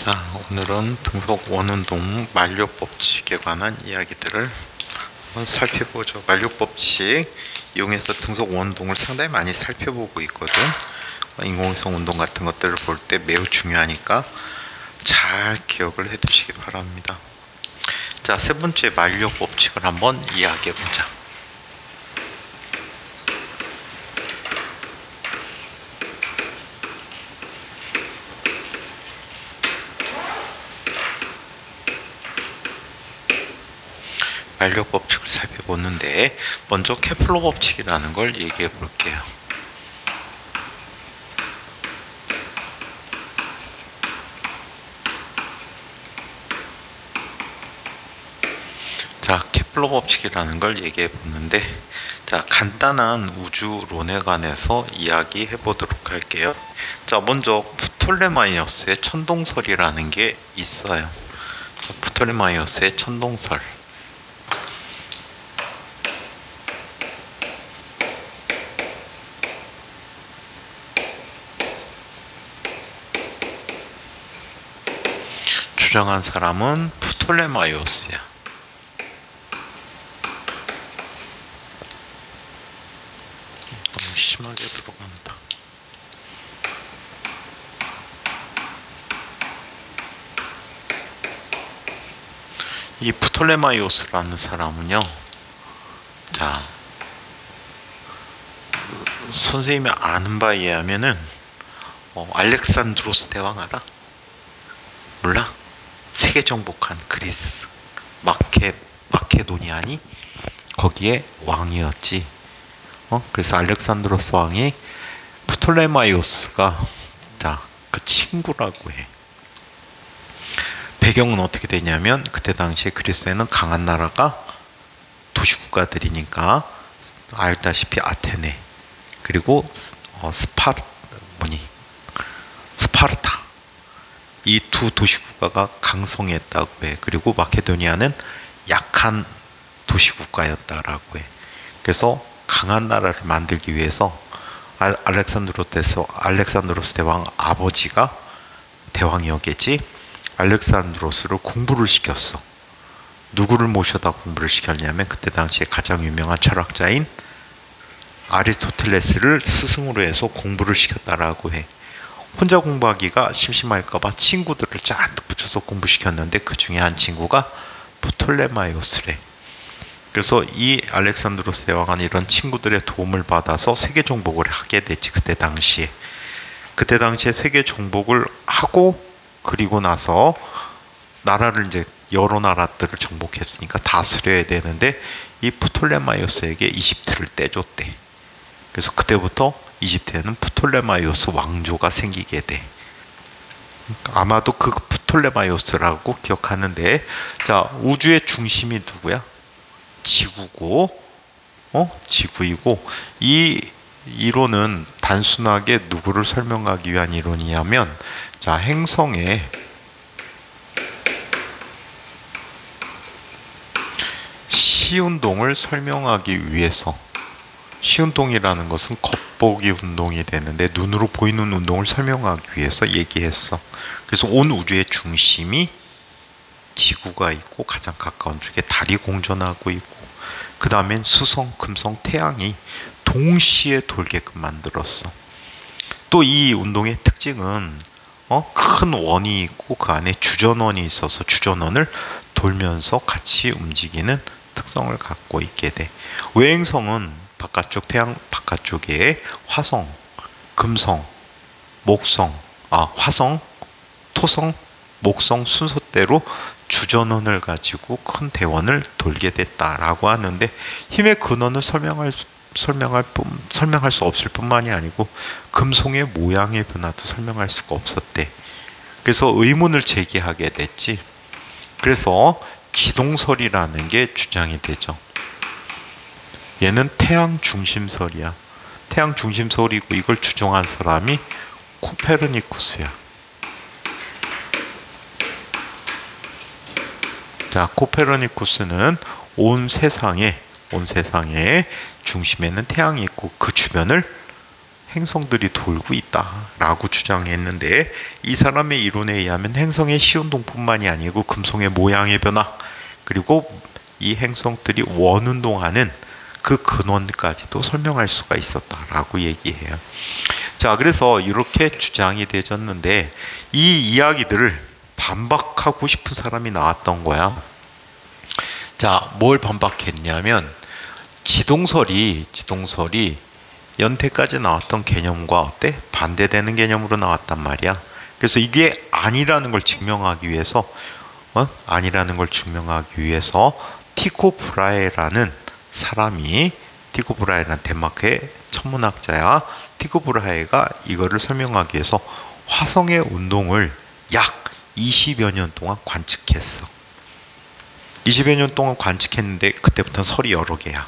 자, 오늘은 등속 원운동 만료 법칙에 관한 이야기들을 한번 살펴보죠. 만료 법칙 이용해서 등속 원운동을 상당히 많이 살펴보고 있거든. 인공위성 운동 같은 것들을 볼 때 매우 중요하니까 잘 기억을 해 두시기 바랍니다. 자, 세 번째 만료 법칙을 한번 이야기해 보자. 만료 법칙을 살펴보는데 먼저 케플러 법칙이라는 걸 얘기해 볼게요. 자, 케플러 법칙이라는 걸 얘기해 보는데, 자, 간단한 우주론에 관해서 이야기해 보도록 할게요. 자, 먼저 프톨레마이오스의 천동설이라는 게 있어요. 프톨레마이오스의 천동설. 주장한 사람은 프톨레마이오스야. 너무 심하게 들어간다. 이 프톨레마이오스라는 사람은요, 자, 선생님이 아는 바에 의하면은 알렉산드로스 대왕 알아? 몰라? 세계 정복한 그리스 마케도니아니 거기에 왕이었지. 그래서 알렉산드로스 왕이 프톨레마이오스가 그 친구라고 해. 배경은 어떻게 되냐면, 그때 당시에 그리스에는 강한 나라가 도시국가들이니까 알다시피 아테네, 그리고 스파르타, 이 두 도시국가가 강성했다고 해. 그리고 마케도니아는 약한 도시국가였다라고 해. 그래서 강한 나라를 만들기 위해서 알렉산드로스 대왕 아버지가 대왕이었겠지. 알렉산드로스를 공부를 시켰어. 누구를 모셔다 공부를 시켰냐면, 그때 당시에 가장 유명한 철학자인 아리스토텔레스를 스승으로 해서 공부를 시켰다라고 해. 혼자 공부하기가 심심할까봐 친구들을 잔뜩 붙여서 공부시켰는데, 그 중에 한 친구가 프톨레마이오스래. 그래서 이 알렉산드로스 대왕은 이런 친구들의 도움을 받아서 세계 정복을 하게 됐지. 그때 당시에 세계 정복을 하고, 그리고 나서 나라를 이제 여러 나라들을 정복했으니까 다스려야 되는데, 이 프톨레마이오스에게 이집트를 떼줬대. 그래서 그때부터 이집트에는 프톨레마이오스 왕조가 생기게 돼. 아마도 그 프톨레마이오스라고 기억하는데, 자, 우주의 중심이 누구야? 지구고, 지구이고, 이 이론은 단순하게 누구를 설명하기 위한 이론이냐면, 자, 행성의 시운동을 설명하기 위해서, 시운동이라는 것은 겉보기 운동이 되는데 눈으로 보이는 운동을 설명하기 위해서 얘기했어. 그래서 온 우주의 중심이 지구가 있고, 가장 가까운 쪽에 달이 공전하고 있고, 그 다음엔 수성, 금성, 태양이 동시에 돌게끔 만들었어. 또 이 운동의 특징은 큰 원이 있고 그 안에 주전원이 있어서 주전원을 돌면서 같이 움직이는 특성을 갖고 있게 돼. 외행성은 바깥쪽, 태양 바깥쪽에 화성, 금성, 목성, 화성, 토성, 목성 순서대로 주전원을 가지고 큰 대원을 돌게 됐다라고 하는데, 힘의 근원을 설명할 수 없을 뿐만이 아니고 금성의 모양의 변화도 설명할 수가 없었대. 그래서 의문을 제기하게 됐지. 그래서 기동설이라는 게 주장이 되죠. 얘는 태양 중심설이야. 태양 중심설이고, 이걸 주장한 사람이 코페르니쿠스야. 자, 코페르니쿠스는 온 세상의 중심에는 태양이 있고 그 주변을 행성들이 돌고 있다라고 주장했는데, 이 사람의 이론에 의하면 행성의 시운동뿐만이 아니고 금성의 모양의 변화, 그리고 이 행성들이 원운동하는 그 근원까지도 설명할 수가 있었다라고 얘기해요. 자, 그래서 이렇게 주장이 되졌는데, 이 이야기들을 반박하고 싶은 사람이 나왔던 거야. 자, 뭘 반박했냐면, 지동설이 연태까지 나왔던 개념과 어때? 반대되는 개념으로 나왔단 말이야. 그래서 이게 아니라는 걸 증명하기 위해서 티코 브라헤라는 사람이, 티코 브라헤라는 덴마크의 천문학자야. 티코 브라헤가 이거를 설명하기 위해서 화성의 운동을 약 20여 년 동안 관측했어. 20여 년 동안 관측했는데 그때부터는 설이 여러 개야.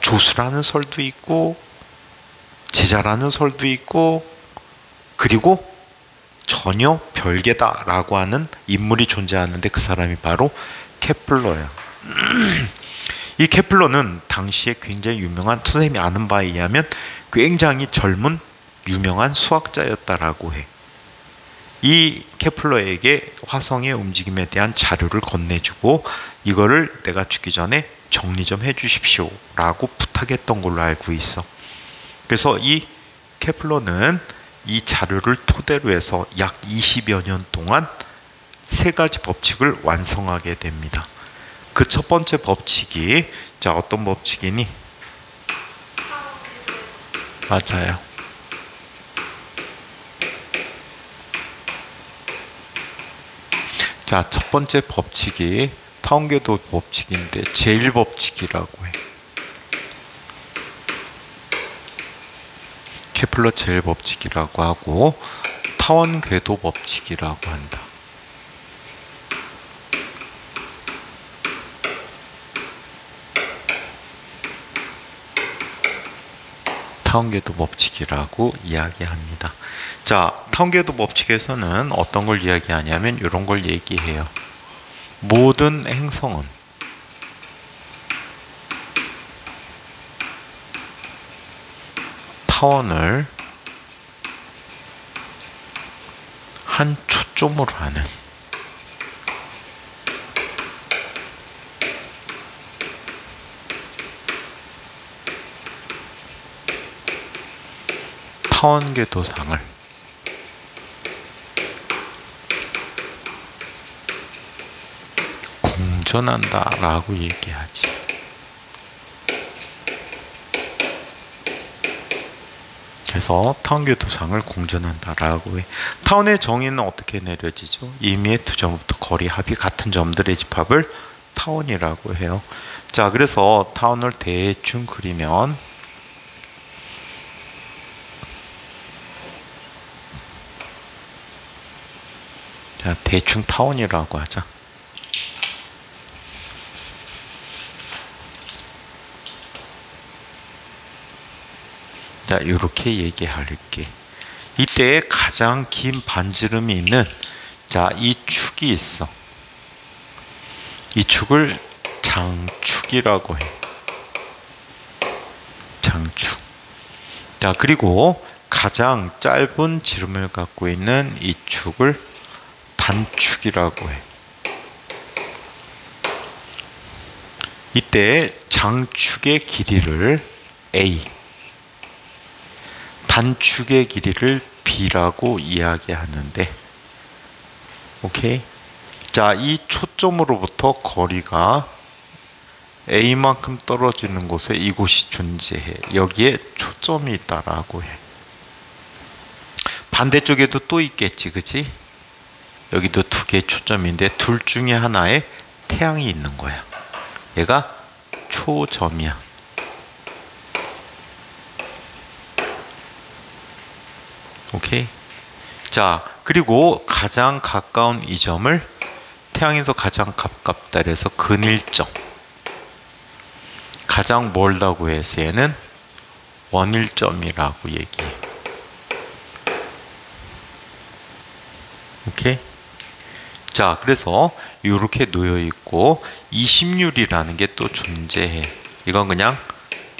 조수라는 설도 있고 제자라는 설도 있고, 그리고 전혀 별개다라고 하는 인물이 존재하는데 그 사람이 바로 케플러야. 이 케플러는 당시에 굉장히 유명한, 선생님이 아는 바에 의하면 굉장히 젊은 유명한 수학자였다라고 해. 이 케플러에게 화성의 움직임에 대한 자료를 건네주고, 이거를 내가 죽기 전에 정리 좀 해주십시오 라고 부탁했던 걸로 알고 있어. 그래서 이 케플러는 이 자료를 토대로 해서 약 20여 년 동안 세 가지 법칙을 완성하게 됩니다. 그 첫 번째 법칙이, 자, 어떤 법칙이니? 맞아요. 자, 첫 번째 법칙이 타운궤도 법칙인데 제1법칙이라고 해. 케플러 제1법칙이라고 하고, 타원궤도 법칙이라고 한다. 타원궤도 법칙이라고 이야기합니다. 자, 타원궤도 법칙에서는 어떤 걸 이야기하냐면 이런 걸 얘기해요. 모든 행성은 타원을 한 초점으로 하는, 타원궤도상을 공전한다라고 얘기하지. 그래서 타원궤도상을 공전한다라고 해. 타원의 정의는 어떻게 내려지죠? 임의의 두 점부터 거리 합이 같은 점들의 집합을 타원이라고 해요. 자, 그래서 타원을 대충 그리면, 자, 대충 타원이라고 하자. 자, 이렇게 얘기할게. 이때 가장 긴 반지름이 있는, 자, 이 축이 있어. 이 축을 장축이라고 해. 장축. 자, 그리고 가장 짧은 지름을 갖고 있는 이 축을 단축이라고 해. 이때 장축의 길이를 A, 단축의 길이를 B라고 이야기하는데, 오케이? 자, 이 초점으로부터 거리가 A만큼 떨어지는 곳에 이곳이 존재해. 여기에 초점이 있다라고 해. 반대쪽에도 또 있겠지, 그치? 여기도 두 개의 초점인데 둘 중에 하나에 태양이 있는 거야. 얘가 초점이야. 오케이? 자, 그리고 가장 가까운 이 점을 태양에서 가장 가깝다 그래서 근일점. 가장 멀다고 해서 얘는 원일점이라고 얘기해. 오케이? 자, 그래서 이렇게 놓여 있고 20률이라는 게 또 존재해. 이건 그냥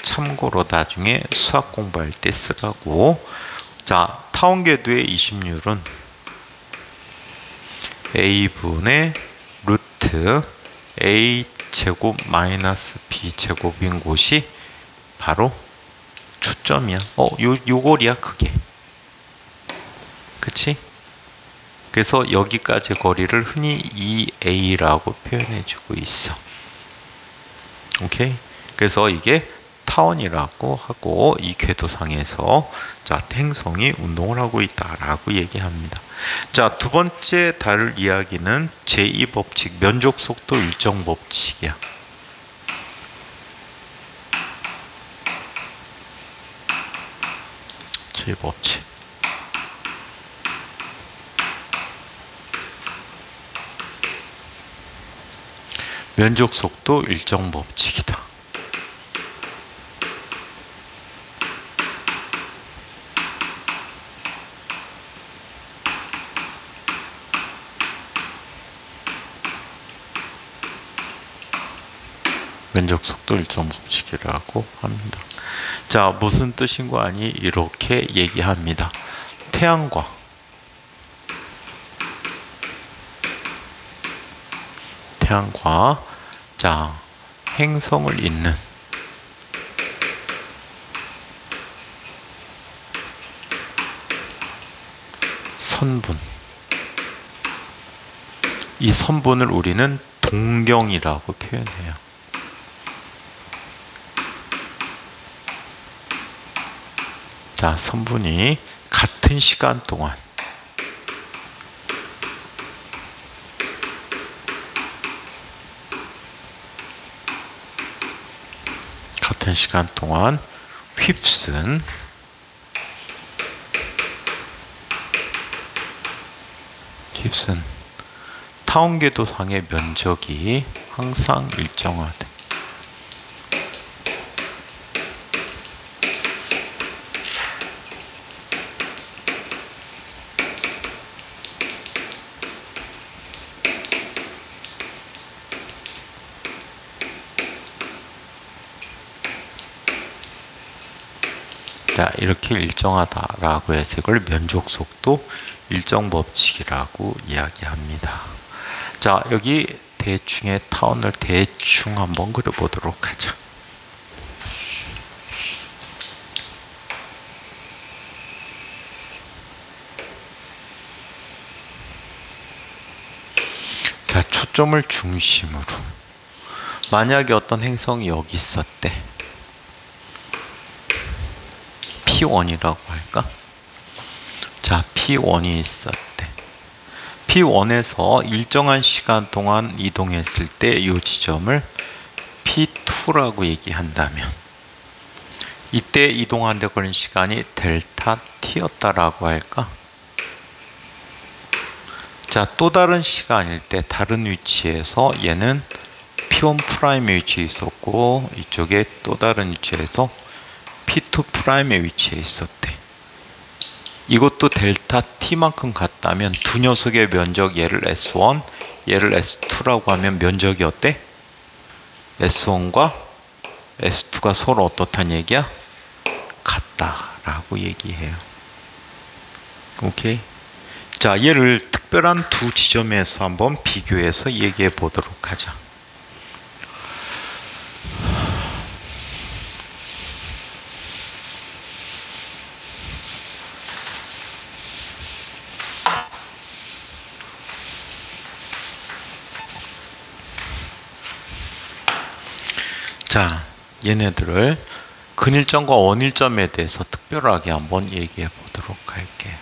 참고로 나중에 수학 공부할 때 쓰라고. 자, 타원궤도의 이심률은 a분의 루트 a 제곱 마이너스 b 제곱인 곳이 바로 초점이야. 요거리야 그게. 그치? 그래서 여기까지 거리를 흔히 2a라고 표현해주고 있어. 오케이? 그래서 이게 타원이라고 하고 이 궤도상에서 자 행성이 운동을 하고 있다라고 얘기합니다. 자, 두 번째 다룰 이야기는 제2법칙 면적속도 일정 법칙이야. 제2법칙. 면적속도 일정 법칙이다. 면적속도 일정 법칙이라고 합니다. 자, 무슨 뜻인 거 아니? 이렇게 얘기합니다. 태양과 자 행성을 잇는 선분, 이 선분을 우리는 동경이라고 표현해요. 자, 선분이 같은 시간 동안 휩쓴 타원궤도상의 면적이 항상 일정하대. 자, 이렇게 일정하다라고 해서 이걸 면적속도 일정법칙이라고 이야기합니다. 자, 여기 대충의 타원을 대충 한번 그려보도록 하자. 자, 초점을 중심으로 만약에 어떤 행성이 여기 있었대. P1이라고 할까? 자, P1이 있었대. P1에서 일정한 시간 동안 이동했을 때 이 지점을 P2라고 얘기한다면 이때 이동하는 데 걸린 시간이 델타 T였다라고 할까? 자, 또 다른 시간일 때 다른 위치에서 얘는 P1'의 위치에 있었고 이쪽에 또 다른 위치에서 P2'의 위치에 있었대. 이것도 델타 T만큼 같다면 두 녀석의 면적, 얘를 S1, 얘를 S2라고 하면 면적이 어때? S1과 S2가 서로 어떻다는 얘기야? 같다라고 얘기해요. 오케이? 자, 얘를 특별한 두 지점에서 한번 비교해서 얘기해 보도록 하자. 자, 얘네들을 근일점과 원일점에 대해서 특별하게 한번 얘기해 보도록 할게요.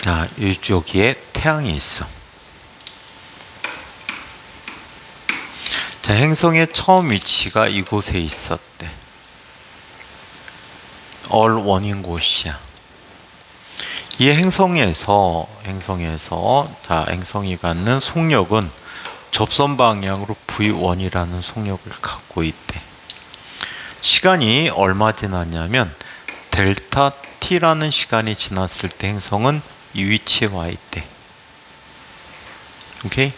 자, 여기에 태양이 있어. 자, 행성의 처음 위치가 이곳에 있었대. 얼원인 곳이야. 이 행성에서 자, 행성이 갖는 속력은 접선 방향으로 V1이라는 속력을 갖고 있대. 시간이 얼마 지났냐면 델타 t라는 시간이 지났을 때 행성은 이 위치에 와 있대. 오케이?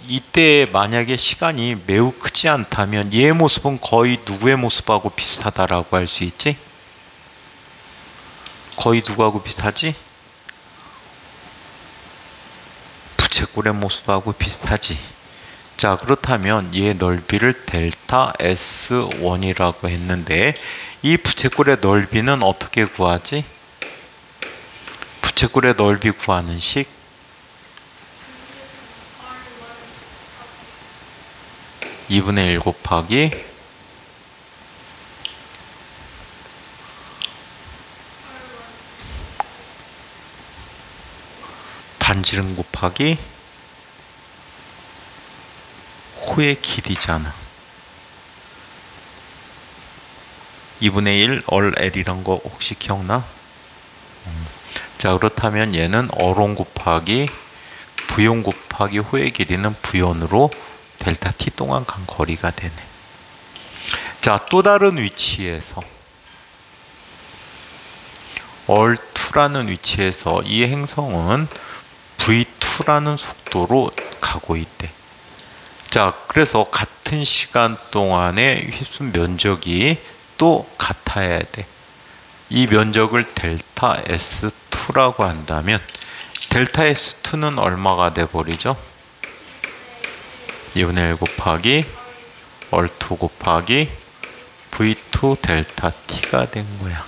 이때 만약에 시간이 매우 크지 않다면 얘의 모습은 거의 누구의 모습하고 비슷하다라고 할 수 있지? 거의 누구하고 비슷하지? 부채꼴의 모습하고 비슷하지. 자, 그렇다면 얘의 넓이를 델타 S1이라고 했는데 이 부채꼴의 넓이는 어떻게 구하지? 부채꼴의 넓이 구하는 식 2분의 1 곱하기 반지름 곱하기 호의 길이잖아. 2분의 1 L이란 거 혹시 기억나? 자, 그렇다면 얘는 어론 곱하기 V온 곱하기 호의 길이는 V온으로 델타 T 동안 간 거리가 되네. 자, 또 다른 위치에서 R2라는 위치에서 이 행성은 V2라는 속도로 가고 있대. 자, 그래서 같은 시간 동안의 휩쓸 면적이 또 같아야 돼. 이 면적을 델타 S2라고 한다면 델타 S2는 얼마가 돼버리죠? 2분의 1 곱하기 R2 곱하기 V2 델타 T가 된 거야.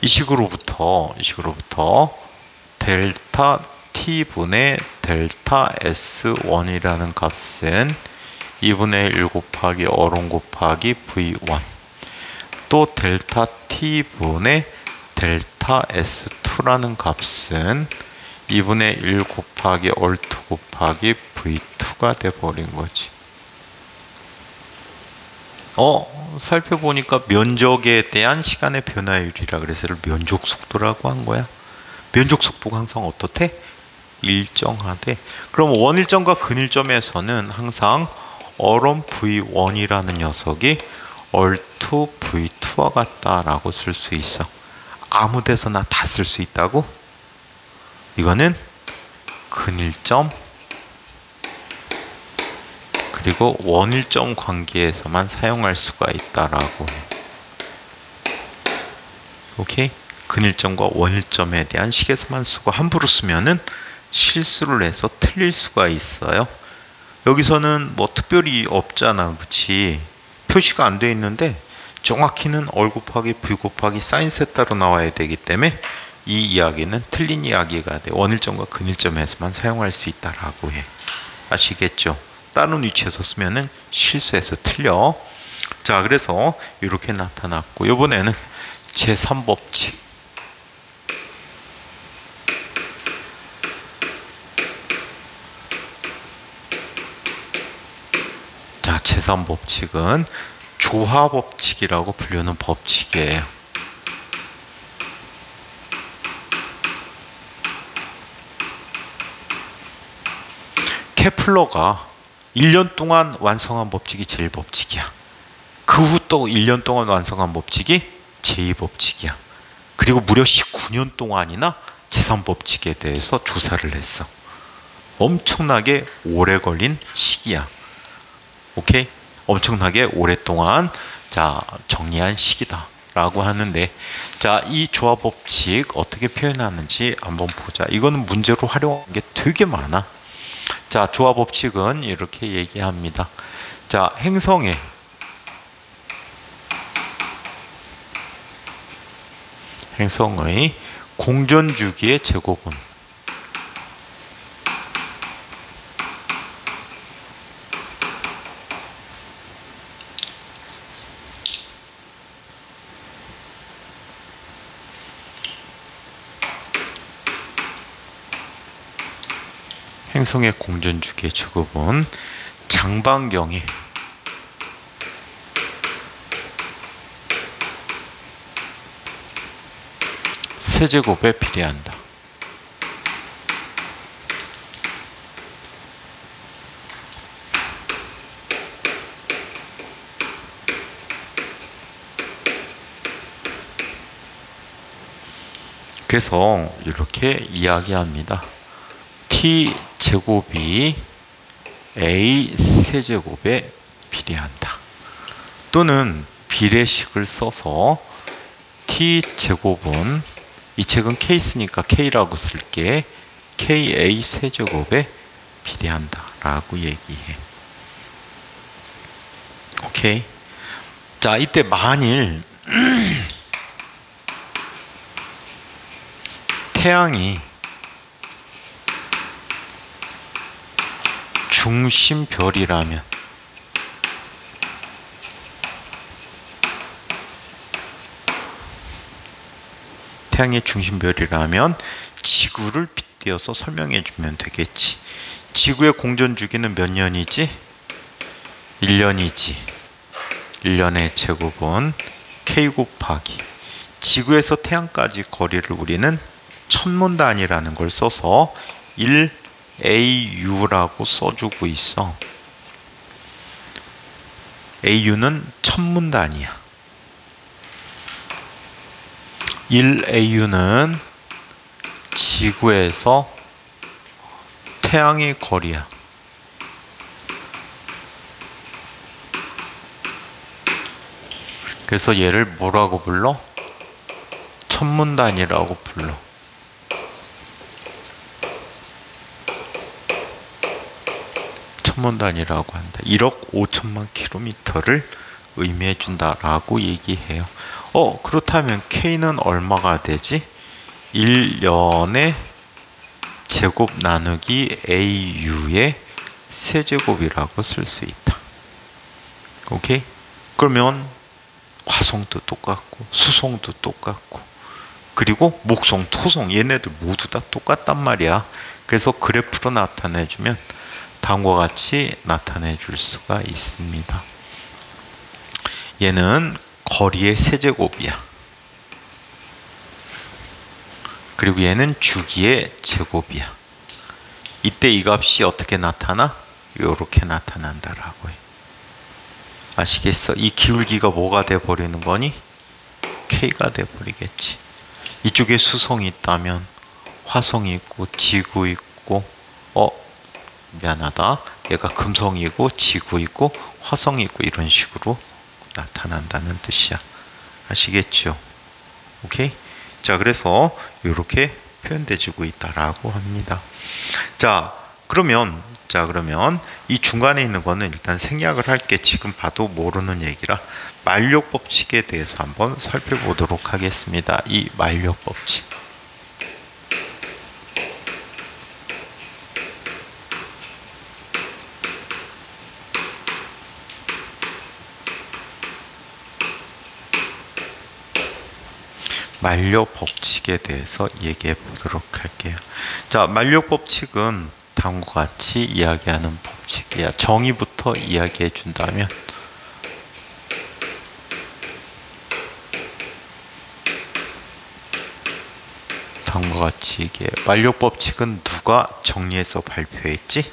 이 식으로부터 델타 T분의 델타 S1이라는 값은 2분의 1 곱하기 어론 곱하기 V1 또 델타 T분의 델타 S2라는 값은 2분의 1 곱하기 R2 곱하기 V2가 돼버린 거지. 살펴보니까 면적에 대한 시간의 변화율이라 그래서 면적 속도라고 한 거야. 면적 속도가 항상 어떻대? 일정하대. 그럼 원일점과 근일점에서는 항상 어론 V1이라는 녀석이 R2 V2와 같다라고 쓸 수 있어. 아무 데서나 다 쓸 수 있다고? 이거는 근일점 그리고 원일점 관계에서만 사용할 수가 있다라고 해. 오케이? 근일점과 원일점에 대한 식에서만 쓰고 함부로 쓰면은 실수를 해서 틀릴 수가 있어요. 여기서는 뭐 특별히 없잖아, 그치? 표시가 안 돼 있는데 정확히는 R 곱하기 V 곱하기 사인 세타로 나와야 되기 때문에 이 이야기는 틀린 이야기가 돼. 원일점과 근일점에서만 사용할 수 있다라고 해. 아시겠죠? 다른 위치에서 쓰면은 실수해서 틀려. 자, 그래서 이렇게 나타났고 이번에는 제3법칙. 자, 제3법칙은 조화법칙이라고 불리는 법칙이에요. 케플러가 1년 동안 완성한 법칙이 제1법칙이야. 그 후 또 1년 동안 완성한 법칙이 제2법칙이야. 그리고 무려 19년 동안이나 제3법칙에 대해서 조사를 했어. 엄청나게 오래 걸린 시기야. 오케이? 엄청나게 오랫동안 정리한 시기다 라고 하는데, 자, 이 조화법칙 어떻게 표현하는지 한번 보자. 이거는 문제로 활용한 게 되게 많아. 자, 조화법칙은 이렇게 얘기합니다. 자, 행성의 공전주기의 제곱은 행성의 공전주기의 제곱은 장반경의 세제곱에 비례한다. 그래서 이렇게 이야기합니다. t제곱이 a 세제곱에 비례한다. 또는 비례식을 써서 t제곱은, 이 책은 k쓰니까 k라고 쓸게, ka 세제곱에 비례한다 라고 얘기해. 오케이. 자, 이때 만일 태양이 중심별이라면, 태양의 중심별이라면 지구를 빗대어서 설명해 주면 되겠지. 지구의 공전 주기는 몇 년이지? 1년이지. 1년의 제곱은 k 곱하기 지구에서 태양까지 거리를 우리는 천문 단위라는 걸 써서 1AU라고 써주고 있어. AU는 천문 단위야. 1AU는 지구에서 태양의 거리야. 그래서 얘를 뭐라고 불러? 천문 단위라고 불러. 천문 단위라고 한다. 1억 5천만 킬로미터를 의미해 준다라고 얘기해요. 그렇다면 K는 얼마가 되지? 1년의 제곱 나누기 AU의 세제곱이라고 쓸 수 있다. 오케이? 그러면 화성도 똑같고 수성도 똑같고 그리고 목성, 토성 얘네들 모두 다 똑같단 말이야. 그래서 그래프로 나타내주면 다음과 같이 나타내 줄 수가 있습니다. 얘는 거리의 세제곱이야. 그리고 얘는 주기의 제곱이야. 이때 이 값이 어떻게 나타나? 이렇게 나타난다라고 해. 아시겠어? 이 기울기가 뭐가 돼버리는 거니? K가 돼버리겠지. 이쪽에 수성이 있다면 화성이 있고 지구 있고 미안하다. 얘가 금성이고 지구 있고 화성이 있고 이런 식으로 나타난다는 뜻이야. 아시겠죠? 오케이? 자, 그래서 이렇게 표현되어지고 있다라고 합니다. 자, 그러면 이 중간에 있는 거는 일단 생략을 할게. 지금 봐도 모르는 얘기라 만력 법칙에 대해서 한번 살펴보도록 하겠습니다. 이 만력 법칙. 만력 법칙에 대해서 얘기해 보도록 할게요. 자, 만력 법칙은 다음과 같이 이야기하는 법칙이야. 정의부터 이야기해 준다면 다음과 같이 얘기해. 만력 법칙은 누가 정리해서 발표했지?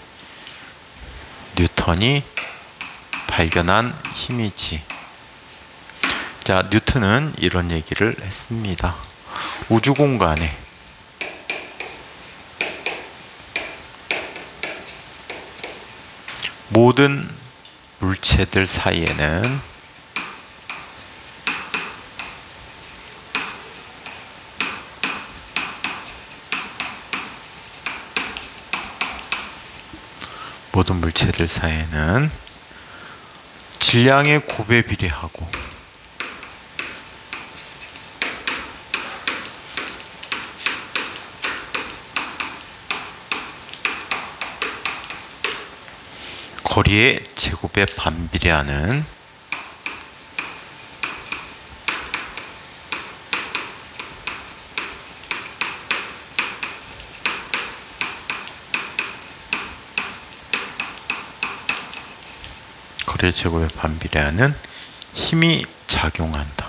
뉴턴이 발견한 힘이지. 자, 뉴턴은 이런 얘기를 했습니다. 우주 공간에 모든 물체들 사이에는 질량의 곱에 비례하고 거리의 제곱에 반비례하는 거리의 제곱에 반비례하는 힘이 작용한다.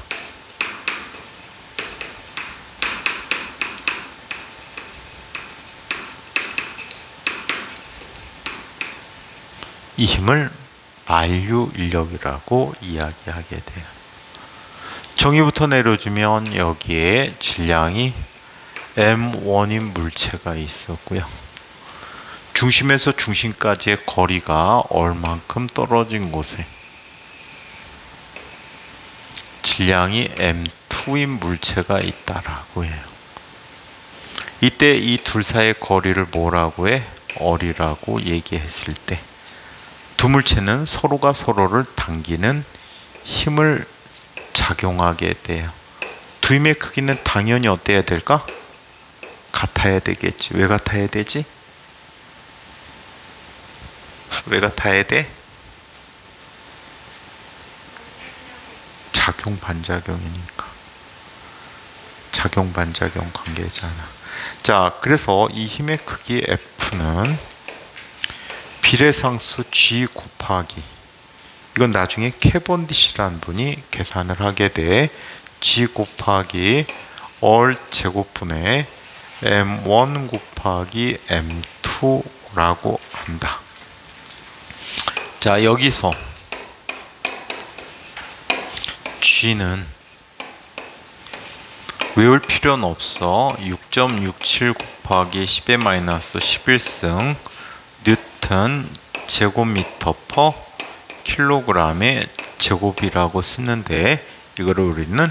이 힘을 만류 인력이라고 이야기하게 돼요. 정의부터 내려주면 여기에 질량이 m1인 물체가 있었고요. 중심에서 중심까지의 거리가 얼만큼 떨어진 곳에 질량이 m2인 물체가 있다라고 해요. 이때 이 둘 사이의 거리를 뭐라고 해? 얼이라고 얘기했을 때 두 물체는 서로가 서로를 당기는 힘을 작용하게 돼요. 두 힘의 크기는 당연히 어때야 될까? 같아야 되겠지. 왜 같아야 되지? 왜 같아야 돼? 작용 반작용이니까. 작용 반작용 관계잖아. 자, 그래서 이 힘의 크기 F는 비례상수 G 곱하기, 이건 나중에 캐번디시라는 분이 계산을 하게 돼. G 곱하기 얼 제곱분의 M1 곱하기 M2라고 한다. 자, 여기서 G는 외울 필요는 없어. 6.67 곱하기 10의 마이너스 11승 뉴턴 제곱미터 퍼 킬로그램의 제곱이라고 쓰는데, 이거를 우리는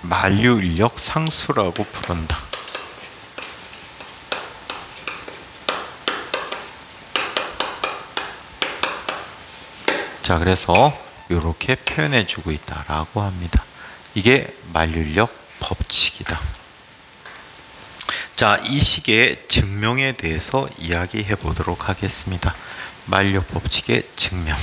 만류 인력 상수라고 부른다. 자, 그래서 이렇게 표현해 주고 있다라고 합니다. 이게 만류 인력 법칙이다. 자, 이 식의 증명에 대해서 이야기해 보도록 하겠습니다. 만류 법칙의 증명.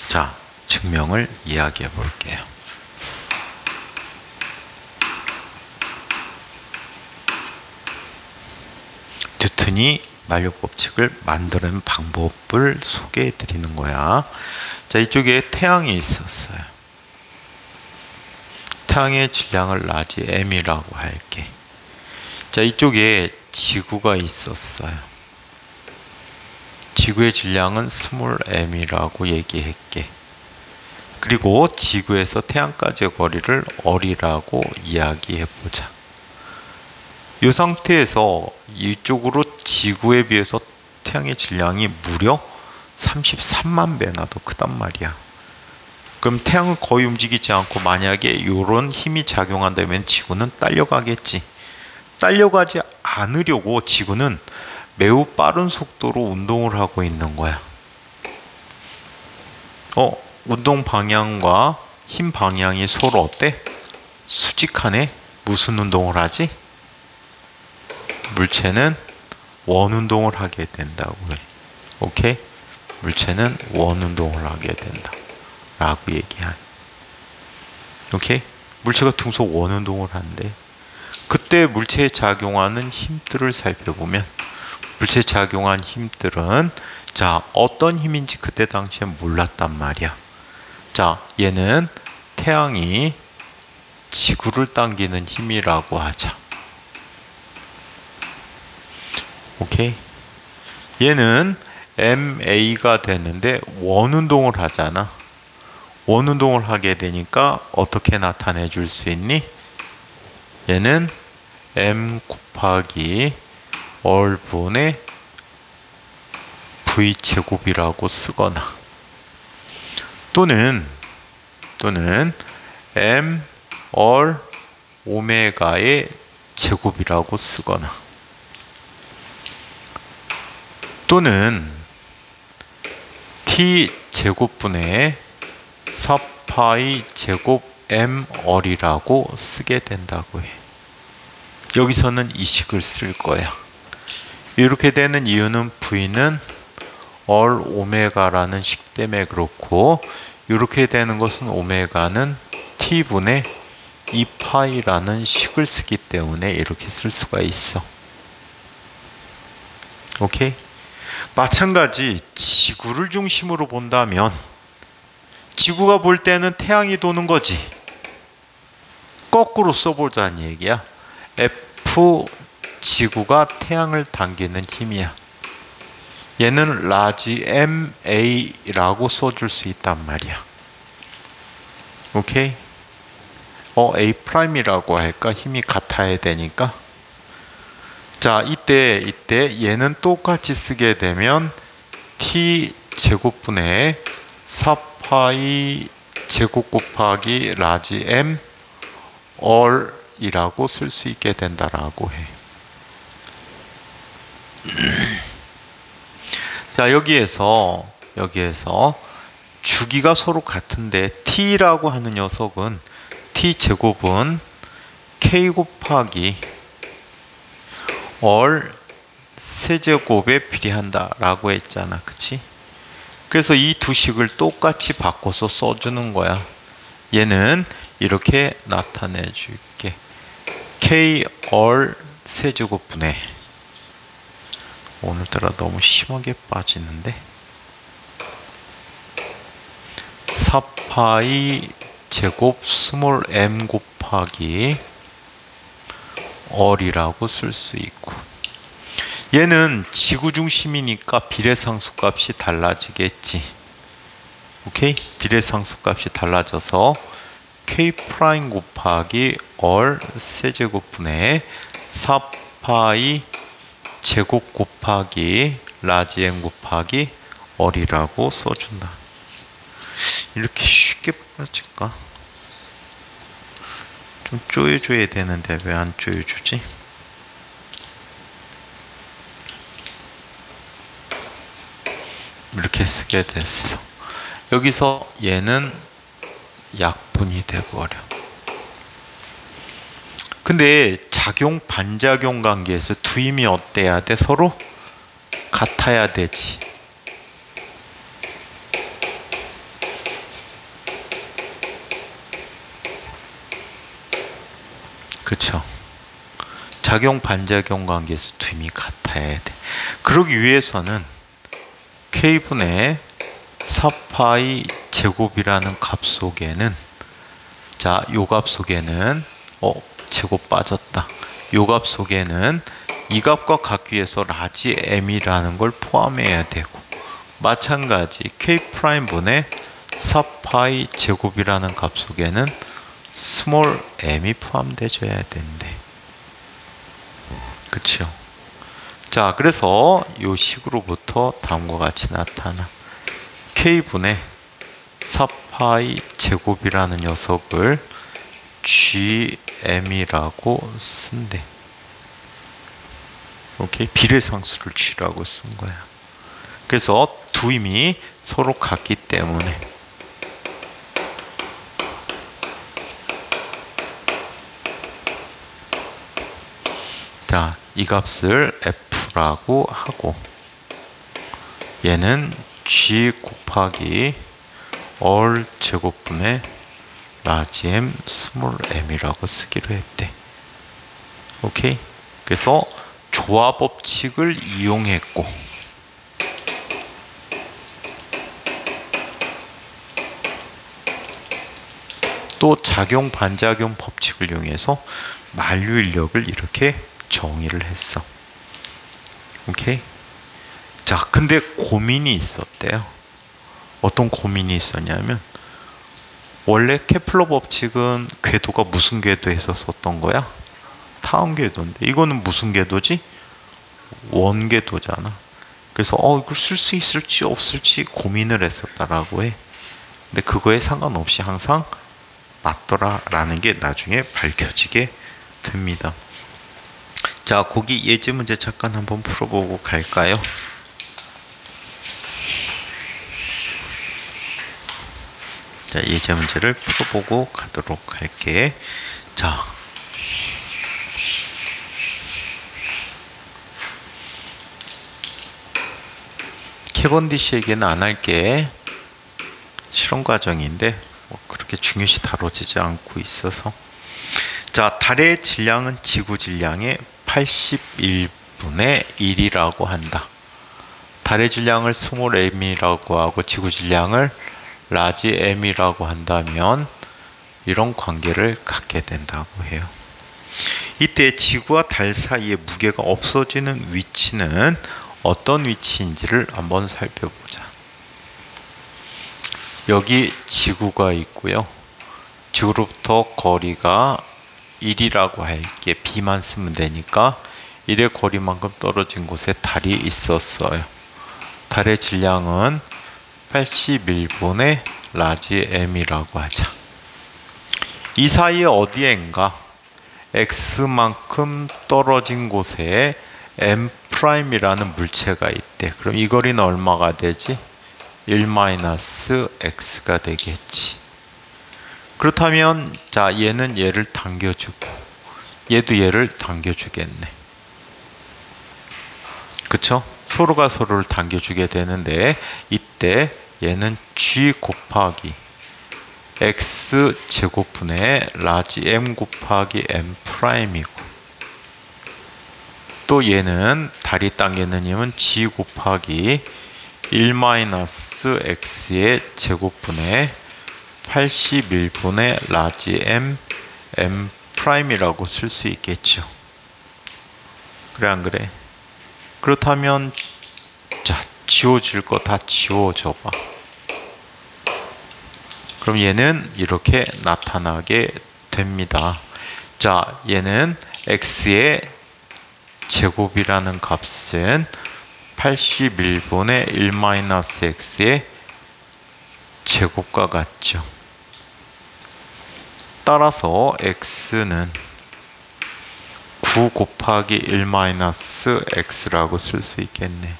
자, 증명을 이야기해 볼게요. 뉴턴이 만류 법칙을 만드는 방법을 소개해 드리는 거야. 자, 이쪽에 태양이 있었어요. 태양의 질량을 라지 m이라고 할게. 자, 이쪽에 지구가 있었어요. 지구의 질량은 스몰 m이라고 얘기했게. 그리고 지구에서 태양까지의 거리를 얼이라고 이야기해보자. 이 상태에서 이쪽으로 지구에 비해서 태양의 질량이 무려 33만 배나 더 크단 말이야. 그럼 태양은 거의 움직이지 않고 만약에 이런 힘이 작용한다면 지구는 딸려가겠지. 딸려가지 않으려고 지구는 매우 빠른 속도로 운동을 하고 있는 거야. 운동 방향과 힘 방향이 서로 어때? 수직하네. 무슨 운동을 하지? 물체는 원 운동을 하게 된다고 해. 오케이? 물체는 원 운동을 하게 된다 라고 얘기한. 오케이? 물체가 둥서 원 운동을 한대. 그때 물체에 작용하는 힘들을 살펴보면, 물체에 작용한 힘들은 자, 어떤 힘인지 그때 당시에 몰랐단 말이야. 자, 얘는 태양이 지구를 당기는 힘이라고 하자. 오케이? 얘는 MA가 되는데 원운동을 하잖아. 원운동을 하게 되니까 어떻게 나타내 줄 수 있니? 얘는 M 곱하기 얼분의 V제곱이라고 쓰거나, 또는 M 얼 오메가의 제곱이라고 쓰거나, 또는 T 제곱분의 4파이 제곱 M 얼이라고 쓰게 된다고 해. 여기서는 이 식을 쓸 거야. 이렇게 되는 이유는 V는 얼 오메가라는 식 때문에 그렇고, 이렇게 되는 것은 오메가는 t분의 2파이라는 식을 쓰기 때문에 이렇게 쓸 수가 있어. 오케이? 마찬가지 지구를 중심으로 본다면 지구가 볼 때는 태양이 도는 거지. 거꾸로 써보자는 얘기야. F 지구가 태양을 당기는 힘이야. 얘는 라지 MA라고 써줄 수 있단 말이야. 오케이? A'이라고 할까? 힘이 같아야 되니까. 자, 이때 얘는 똑같이 쓰게 되면 T 제곱분의 4파이 제곱 곱하기 라지 M 얼이라고 쓸 수 있게 된다라고 해. 자, 여기에서 주기가 서로 같은데 T라고 하는 녀석은 T 제곱은 K 곱하기 얼 세제곱에 비례한다라고 했잖아. 그치? 그래서 이 두 식을 똑같이 바꿔서 써주는 거야. 얘는 이렇게 나타내 줄게. K 얼 세제곱분의, 오늘따라 너무 심하게 빠지는데, 4파이 제곱 스몰 m 곱하기 얼이라고 쓸 수 있고, 얘는 지구 중심이니까 비례상수 값이 달라지겠지. 오케이? 비례상수 값이 달라져서 k 프라임 곱하기 얼 세제곱분의 4파이 제곱 곱하기 라지 m 곱하기 얼이라고 써준다. 이렇게 쉽게 빠질까? 좀 조여줘야 되는데 왜 안 조여주지? 이렇게 쓰게 됐어. 여기서 얘는 약분이 돼버려. 근데 작용 반작용 관계에서 두 힘이 어때야 돼? 서로 같아야 되지. 그쵸? 작용 반작용 관계에서 두 힘이 같아야 돼. 그러기 위해서는 K분의 4파이 제곱이라는 값 속에는, 자, 요 값 속에는 제곱 빠졌다. 요 값 속에는 이 값과 같기 위해서 라지 m이라는 걸 포함해야 되고, 마찬가지 K'분의 4파이 제곱이라는 값 속에는 스몰 m이 포함되어야 된대. 그쵸? 자, 그래서 이 식으로부터 다음과 같이 나타나. K분의 4파이 제곱이라는 녀석을 GM이라고 쓴대. 오케이? 비례상수를 G라고 쓴 거야. 그래서 두 힘이 서로 같기 때문에 자, 이 값을 F라고 하고, 얘는 G 곱하기 얼 제곱분의 라지 M 스몰 m이라고 쓰기로 했대. 오케이? 그래서 조화 법칙을 이용했고, 또 작용 반작용 법칙을 이용해서 만류인력을 이렇게 정의를 했어. 오케이? 자, 근데 고민이 있었대요. 어떤 고민이 있었냐면, 원래 케플러 법칙은 궤도가 무슨 궤도에서 썼던 거야? 타원 궤도인데, 이거는 무슨 궤도지? 원 궤도잖아. 그래서 이걸 쓸 수 있을지 없을지 고민을 했었다라고 해. 근데 그거에 상관없이 항상 맞더라라는 게 나중에 밝혀지게 됩니다. 자, 거기 예제 문제 잠깐 한번 풀어보고 갈까요? 자, 예제 문제를 풀어보고 가도록 할게. 자, 캐번디시 얘기는 안 할게. 실험 과정인데 뭐 그렇게 중요시 다뤄지지 않고 있어서. 자, 달의 질량은 지구 질량의 81분의 1이라고 한다. 달의 질량을 스몰 m이라고 하고 지구 질량을 라지 m이라고 한다면 이런 관계를 갖게 된다고 해요. 이때 지구와 달 사이의 무게가 없어지는 위치는 어떤 위치인지를 한번 살펴보자. 여기 지구가 있고요. 지구로부터 거리가 1이라고 할게. b만 쓰면 되니까 1의 거리만큼 떨어진 곳에 달이 있었어요. 달의 질량은 81분의 라지 m이라고 하자. 이 사이에 어디엔가 x만큼 떨어진 곳에 m'이라는 물체가 있대. 그럼 이 거리는 얼마가 되지? 1-x가 되겠지. 그렇다면 자, 얘는 얘를 당겨주고 얘도 얘를 당겨주겠네. 그쵸? 서로가 서로를 당겨주게 되는데 이때 얘는 g 곱하기 x 제곱분의 라지 m 곱하기 m 프라임이고, 또 얘는 달이 당기는 힘은 g 곱하기 1-x의 제곱분의 81분의 라지 m 프라임이라고 쓸 수 있겠죠. 그래 안 그래? 그렇다면 자, 지워질 거 다 지워줘 봐. 그럼 얘는 이렇게 나타나게 됩니다. 자, 얘는 x의 제곱이라는 값은 81분의 1-x의 제곱과 같죠. 따라서 x는 9 곱하기 1-x라고 쓸 수 있겠네.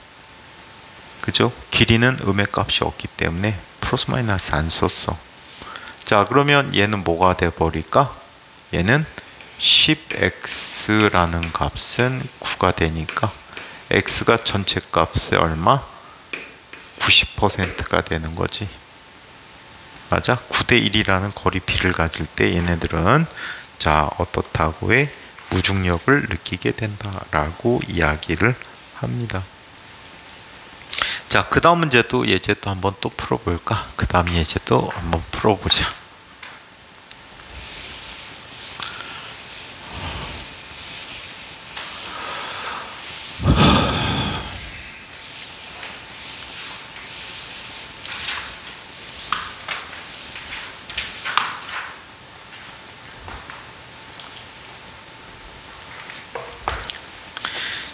그죠? 길이는 음의 값이 없기 때문에 플러스 마이너스 안 썼어. 자, 그러면 얘는 뭐가 돼버릴까? 얘는 10x라는 값은 9가 되니까 x가 전체 값의 얼마? 90%가 되는 거지. 맞아? 9대1이라는 거리비를 가질 때 얘네들은 자, 어떻다고 해? 무중력을 느끼게 된다라고 이야기를 합니다. 자, 그 다음 문제도 예제도 한번 또 풀어볼까? 그 다음 예제도 한번 풀어보자.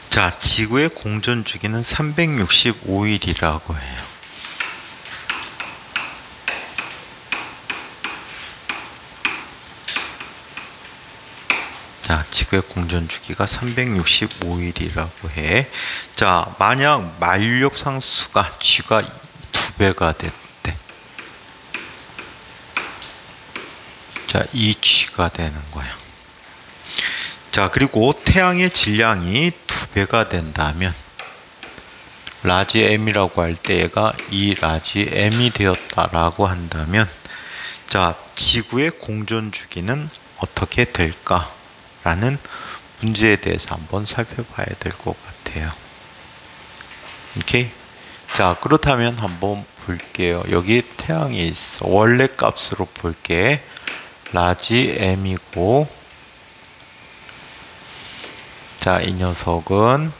자, 지구의 공전 주기는 365일이라고 해요. 자, 지구의 공전 주기가 365일이라고 해. 자, 만약 만류력 상수가 g가 2배가 됐대. 자, 이 g가 되는 거야. 자, 그리고 태양의 질량이 2배가 된다면 라지 m이라고 할 때 얘가 이 라지 m이 되었다라고 한다면 자, 지구의 공전 주기는 어떻게 될까? 라는 문제에 대해서 한번 살펴봐야 될 것 같아요. 오케이? 자, 그렇다면 한번 볼게요. 여기 태양이 있어. 원래 값으로 볼게. 라지 m이고, 자, 이 녀석은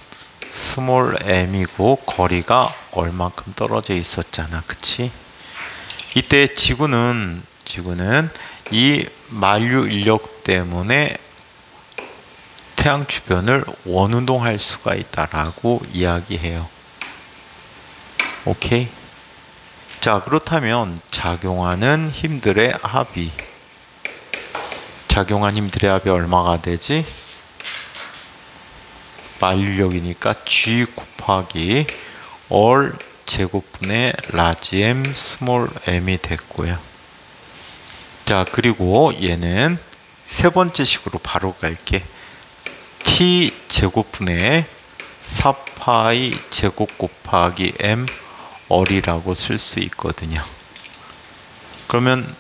스몰 m이고 거리가 얼만큼 떨어져 있었잖아. 그치? 이때 지구는 이 만류 인력 때문에 태양 주변을 원운동할 수가 있다라고 이야기해요. 오케이? 자, 그렇다면 작용하는 힘들의 합이 얼마가 되지? 만류력이니까 g 곱하기 all 제곱분의 라지 m 스몰 m이 됐고요. 자, 그리고 얘는 세 번째 식으로 바로 갈게. t 제곱분의 4파이 제곱 곱하기 m all이라고 쓸 수 있거든요. 그러면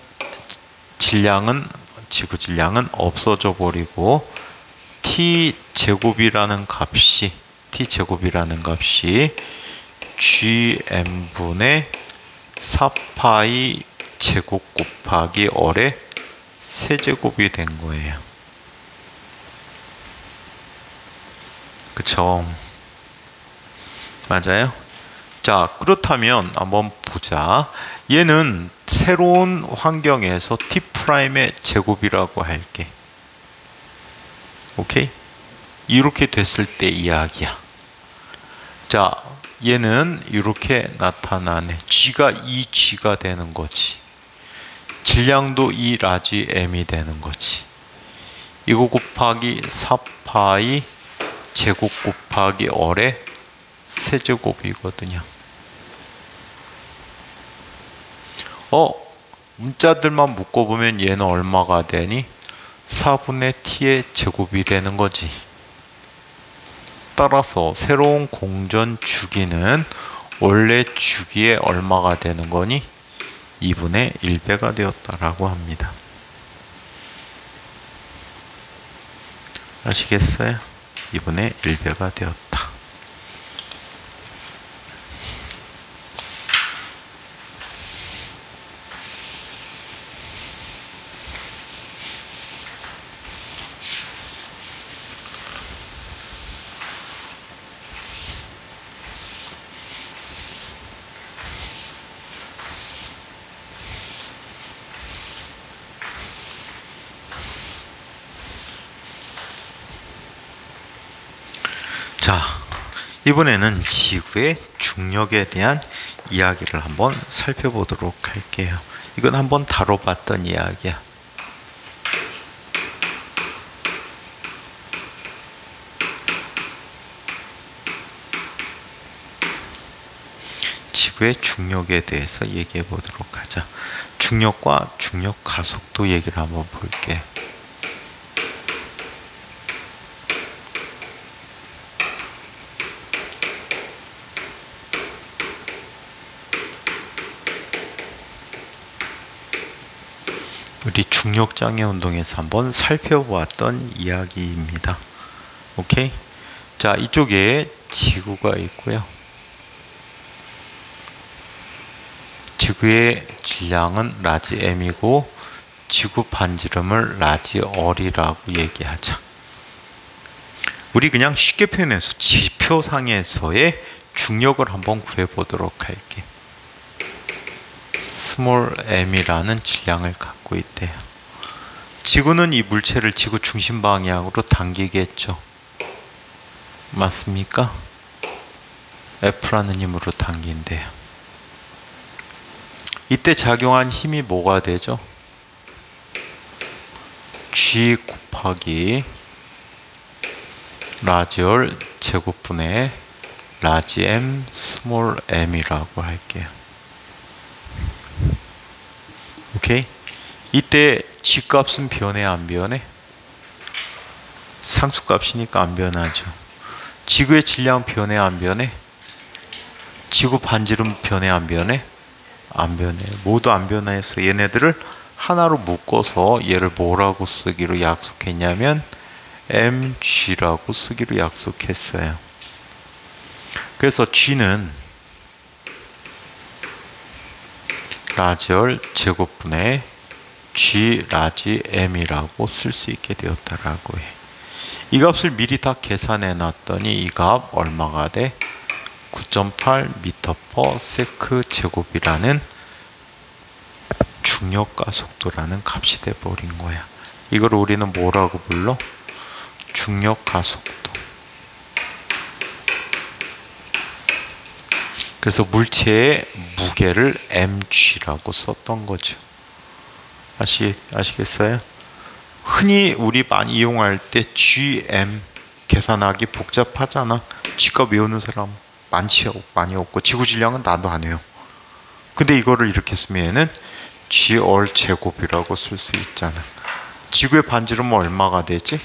지구 질량은 없어져 버리고 t제곱이라는 값이 gm분의 4파이 제곱 곱하기 얼의 세제곱이 된 거예요. 그쵸? 맞아요? 자, 그렇다면 한번 보자. 얘는 새로운 환경에서 T'의 제곱이라고 할게. 오케이? 이렇게 됐을 때 이야기야. 자, 얘는 이렇게 나타나네. G가 2G가 되는 거지. 질량도 2 라지 M이 되는 거지. 이거 곱하기 4파이 제곱 곱하기 얼의 세제곱이거든요. 문자들만 묶어보면 얘는 얼마가 되니? 4분의 t의 제곱이 되는 거지. 따라서 새로운 공전 주기는 원래 주기에 얼마가 되는 거니? 2분의 1배가 되었다라고 합니다. 아시겠어요? 2분의 1배가 되었다. 자, 이번에는 지구의 중력에 대한 이야기를 한번 살펴보도록 할게요. 이건 한번 다뤄봤던 이야기야. 지구의 중력에 대해서 얘기해 보도록 하자. 중력과 중력 가속도 얘기를 한번 볼게. 우리 중력장애 운동에서 한번 살펴보았던 이야기입니다. 오케이? 자, 이쪽에 지구가 있고요. 지구의 질량은 라지 m이고 지구 반지름을 라지 r이라고 얘기하자. 우리 그냥 쉽게 표현해서 지표상에서의 중력을 한번 구해보도록 할게. 스몰 m이라는 질량을 갖고 있대요. 지구는 이 물체를 지구 중심 방향으로 당기겠죠. 맞습니까? F라는 힘으로 당긴대요. 이때 작용한 힘이 뭐가 되죠? G 곱하기 라지 R 제곱분의 라지 M 스몰 m이라고 할게요. 오케이? 이때 G 값은 변해 안 변해? 상수값이니까 안 변하죠. 지구의 질량 변해 안 변해? 지구 반지름 변해 안 변해? 안 변해. 모두 안 변해서 얘네들을 하나로 묶어서 얘를 뭐라고 쓰기로 약속했냐면 mg라고 쓰기로 약속했어요. 그래서 g는 라지 R 제곱분의 g 라지 m이라고 쓸 수 있게 되었다라고 해. 이 값을 미리 다 계산해 놨더니 이 값 얼마가 돼? 9.8 m/s 제곱이라는 중력 가속도라는 값이 돼 버린 거야. 이걸 우리는 뭐라고 불러? 중력 가속도. 그래서 물체의 무게를 mg라고 썼던 거죠. 아시겠어요? 흔히 우리 많이 이용할 때 gm 계산하기 복잡하잖아. G값 외우는 사람 많이 없고 지구 질량은 나도 안 해요. 근데 이거를 이렇게 쓰면은 g r 제곱이라고 쓸 수 있잖아. 지구의 반지름은 얼마가 되지?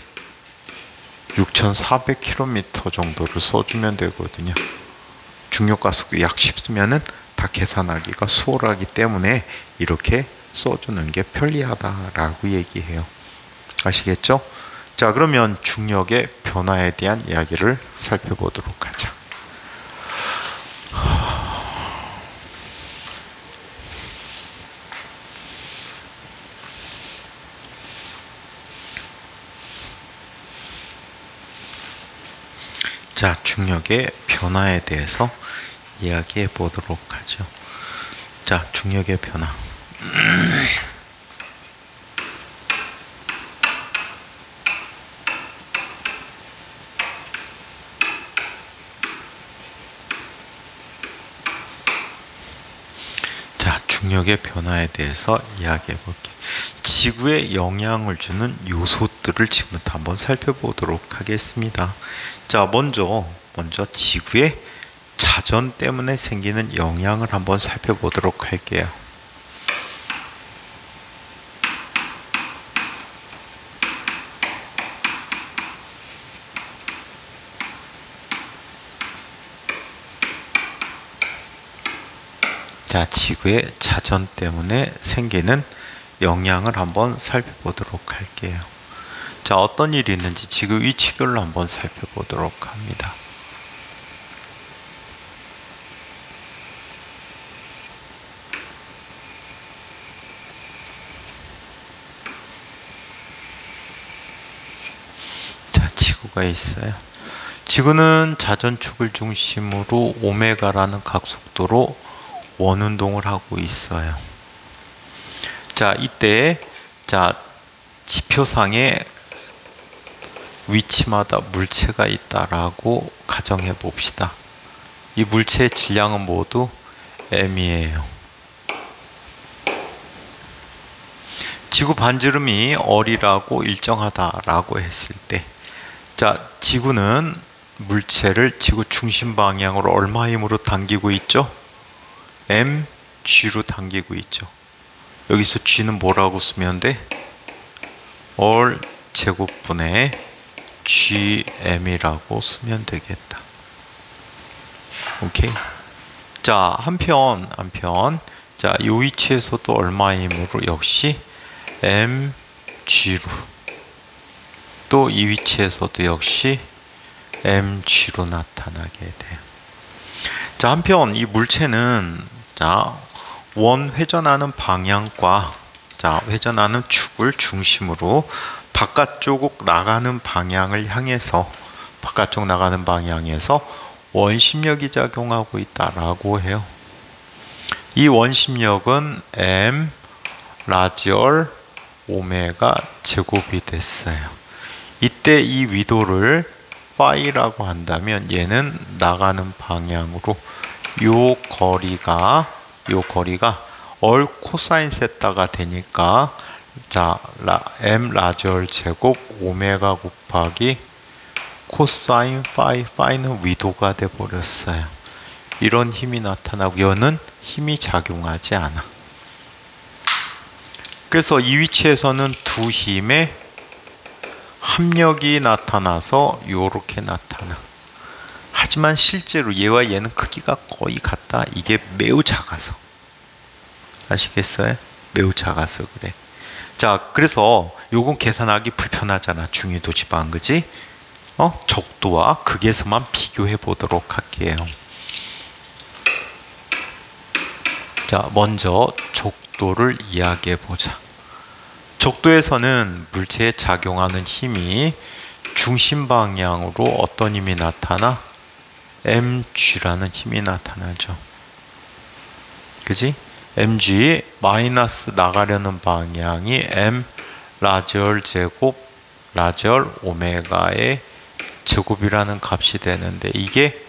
6,400km 정도를 써주면 되거든요. 중력 가속도 약 10 쓰면은 다 계산하기가 수월하기 때문에 이렇게 써주는 게 편리하다라고 얘기해요. 아시겠죠? 자, 그러면 중력의 변화에 대한 이야기를 살펴보도록 하자. 자, 중력의 변화에 대해서 이야기해 보도록 하죠. 자, 중력의 변화. 자, 중력의 변화에 대해서 이야기해 볼게요. 지구에 영향을 주는 요소들을 지금부터 한번 살펴보도록 하겠습니다. 자, 먼저 지구의 자전 때문에 생기는 영향을 한번 살펴보도록 할게요. 자, 지구의 자전 때문에 생기는 영향을 한번 살펴보도록 할게요. 자, 어떤 일이 있는지 지구 위치별로 한번 살펴보도록 합니다. 자, 지구가 있어요. 지구는 자전축을 중심으로 오메가라는 각속도로 원운동을 하고 있어요. 자, 이때 자, 지표상에 위치마다 물체가 있다라고 가정해 봅시다. 이 물체의 질량은 모두 m이에요. 지구 반지름이 R이라고 일정하다라고 했을 때, 자, 지구는 물체를 지구 중심 방향으로 얼마 힘으로 당기고 있죠? mg로 당기고 있죠. 여기서 g는 뭐라고 쓰면 돼? R 제곱분의 gm이라고 쓰면 되겠다. 오케이. 자, 한편 자, 이 위치에서도 얼마의 힘으로 역시 mg로, 또 이 위치에서도 역시 mg로 나타나게 돼요. 자, 한편 이 물체는 자, 원 회전하는 방향과 자, 회전하는 축을 중심으로 바깥쪽 나가는 방향을 향해서, 바깥쪽 나가는 방향에서 원심력이 작용하고 있다라고 해요. 이 원심력은 m 라지얼 오메가 제곱이 됐어요. 이때 이 위도를 파이라고 한다면 얘는 나가는 방향으로 요 거리가 얼 코사인 세타가 되니까 자, m 라지얼 제곱 오메가 곱하기 코사인 파이는 위도가 돼 버렸어요. 이런 힘이 나타나고 얘는 힘이 작용하지 않아. 그래서 이 위치에서는 두 힘의 합력이 나타나서 요렇게 나타나. 하지만 실제로 얘와 얘는 크기가 거의 같다. 이게 매우 작아서. 아시겠어요? 매우 작아서 그래. 자, 그래서 요건 계산하기 불편하잖아. 중위도 지방, 그지? 적도와 극에서만 비교해 보도록 할게요. 자, 먼저 적도를 이야기해 보자. 적도에서는 물체에 작용하는 힘이 중심 방향으로 어떤 힘이 나타나? mg라는 힘이 나타나죠. 그지? mg 마이너스 나가려는 방향이 m 라지얼 제곱 라지얼 오메가의 제곱이라는 값이 되는데, 이게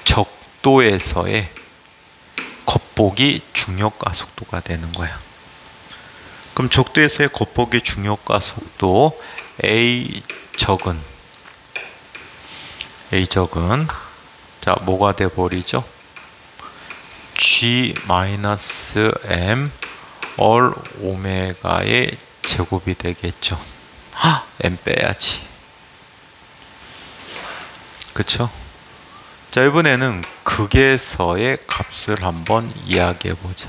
적도에서의 겉보기 중력가속도가 되는 거야. 그럼 적도에서의 겉보기 중력가속도 A적은 자, 뭐가 돼 버리죠? G-M 얼 오메가의 제곱이 되겠죠. M 빼야지. 그쵸? 자, 이번에는 극에서의 값을 한번 이야기해 보자.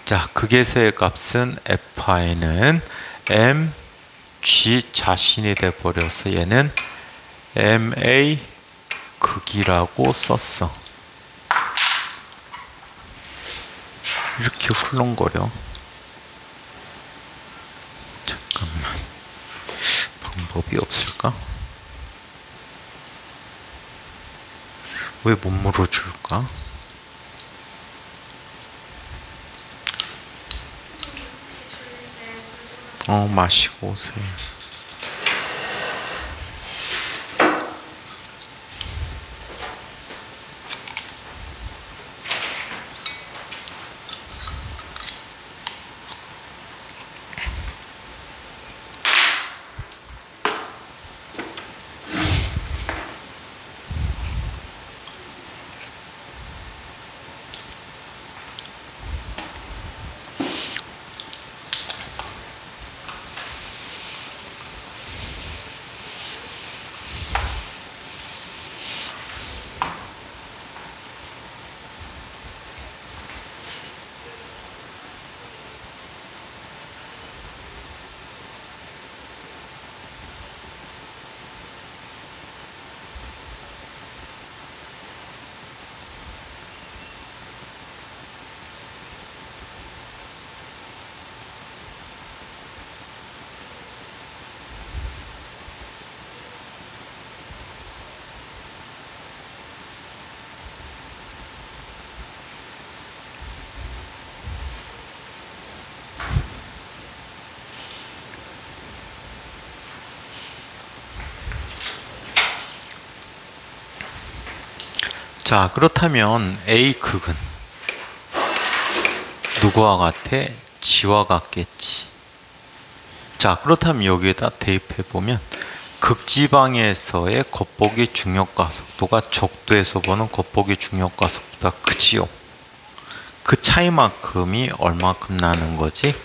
자, 극에서의 값은 fi는 m g 자신이 돼버려서 얘는 ma 극이라고 썼어. 이렇게 흘렁거려. 잠깐만, 방법이 없을까? 왜 못 물어줄까? 마시고 오세요. 자, 그렇다면 A 극은 누구와 같아? G와 같겠지. 자, 그렇다면 여기에다 대입해보면 극지방에서의 겉보기 중력과 속도가 적도에서 보는 겉보기 중력과 속도가 크지요. 그 차이만큼이 얼마큼 나는 거지?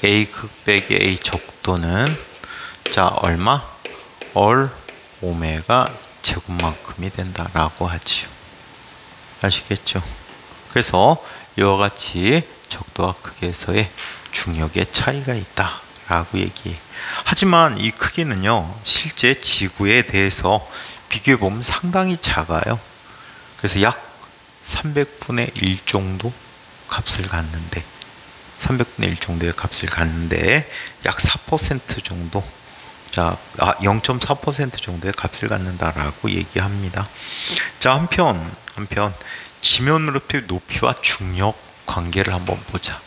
A 극 빼기 A 적도는 자, 얼마? 얼 오메가 제곱만큼이 된다라고 하지요. 아시겠죠? 그래서 이와 같이 적도와 크기에서의 중력의 차이가 있다 라고 얘기해. 하지만 이 크기는요, 실제 지구에 대해서 비교해보면 상당히 작아요. 그래서 약 300분의 1 정도 값을 갖는데, 300분의 1 정도의 값을 갖는데 약 4% 정도, 자, 0.4% 정도의 값을 갖는다라고 얘기합니다. 자, 한편 지면으로부터의 높이와 중력 관계를 한번 보자.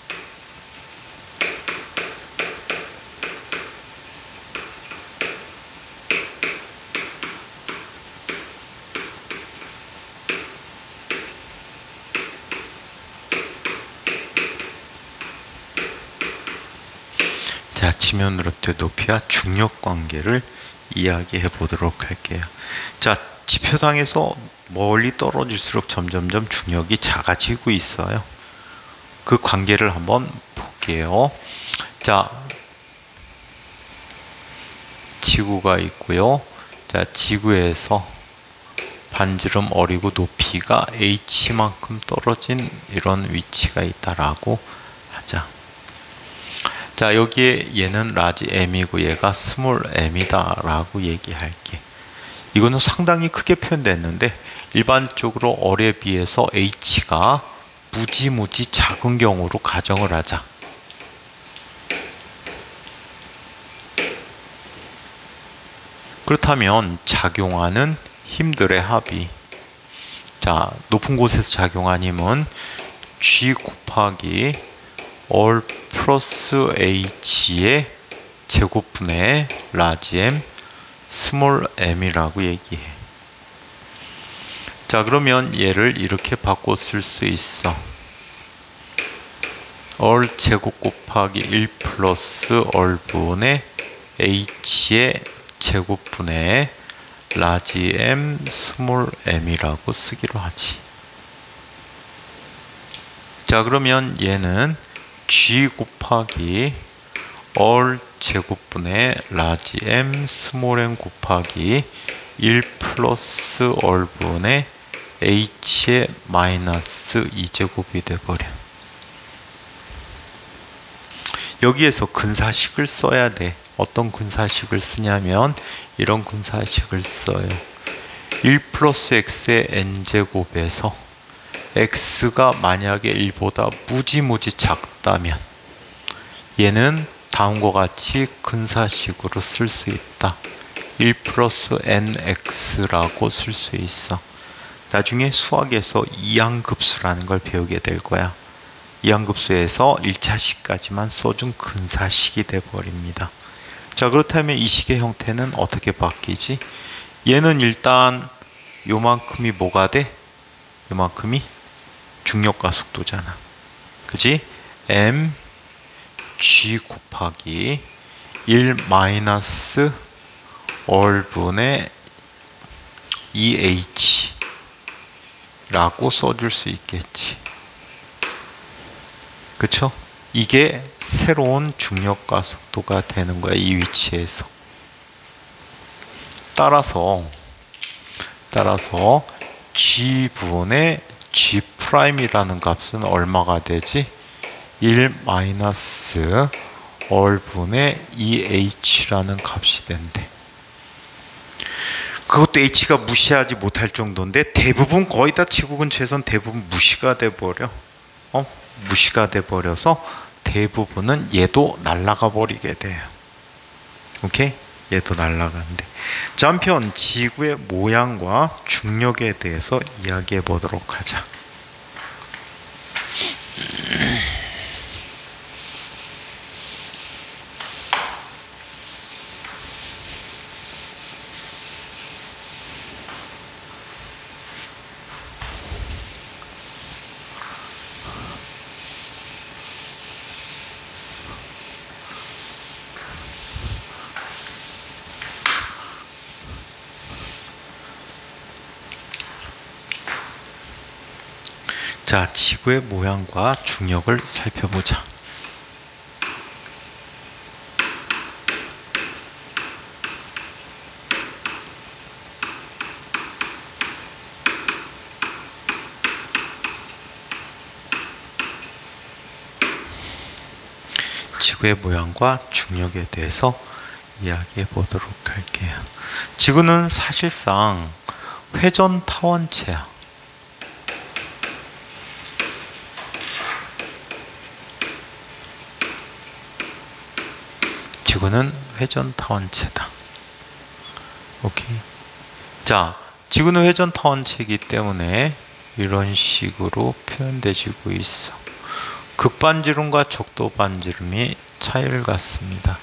자, 지면으로부터의 높이와 중력 관계를 이야기해 보도록 할게요. 자, 지표상에서 멀리 떨어질수록 점점점 중력이 작아지고 있어요. 그 관계를 한번 볼게요. 자, 지구가 있고요. 자, 지구에서 반지름 어리고 높이가 h만큼 떨어진 이런 위치가 있다라고 하자. 자, 여기에 얘는 라지 m이고 얘가 스몰 m이다 라고 얘기할게. 이거는 상당히 크게 표현됐는데 일반적으로 얼에 비해서 h가 무지무지 작은 경우로 가정을 하자. 그렇다면 작용하는 힘들의 합이, 자, 높은 곳에서 작용한 힘은 G 곱하기 얼 플러스 h의 제곱분의 라지 m 스몰 m이라고 얘기해. 자, 그러면 얘를 이렇게 바꿔 쓸 수 있어. 얼 제곱 곱하기 1 플러스 얼분의 h의 제곱분의 라지 m 스몰 m이라고 쓰기로 하지. 자, 그러면 얘는 g 곱하기 얼 제곱분의 라지 m 스몰 m 곱하기 1 플러스 얼분의 h의 마이너스 2제곱이 돼버려. 여기에서 근사식을 써야 돼. 어떤 근사식을 쓰냐면 이런 근사식을 써요. 1 플러스 x의 n제곱에서 x가 만약에 1보다 무지무지 작다면 얘는 다음과 같이 근사식으로 쓸 수 있다. 1 플러스 nx라고 쓸 수 있어. 나중에 수학에서 이항급수라는 걸 배우게 될 거야. 이항급수에서 1차식까지만 써준 근사식이 돼버립니다. 자, 그렇다면 이 식의 형태는 어떻게 바뀌지? 얘는 일단 요만큼이 뭐가 돼? 요만큼이 중력가속도잖아. 그지? m g 곱하기 1 마이너스 얼분의 2h 라고 써줄 수 있겠지. 그쵸? 이게 새로운 중력가속도가 되는 거야. 이 위치에서. 따라서 g분의 g'이라는 값은 얼마가 되지? 1 마이너스 얼분의 2h라는 값이 된대. 그것도 h가 무시하지 못할 정도인데 대부분 거의 다 지구 근처에선 대부분 무시가 돼버려. 무시가 돼버려서 대부분은 얘도 날아가 버리게 돼요. 오케이? 얘도 날아가는데. 자, 한편 지구의 모양과 중력에 대해서 이야기해 보도록 하자. 자, 지구의 모양과 중력을 살펴보자. 지구의 모양과 중력에 대해서 이야기해 보도록 할게요. 지구는 사실상 회전 타원체야. 지구는 회전 타원체다. 오케이. 자, 지구는 회전 타원체이기 때문에 이런 식으로 표현되지고 있어. 극반지름과 적도 반지름이 차이를 갖습니다.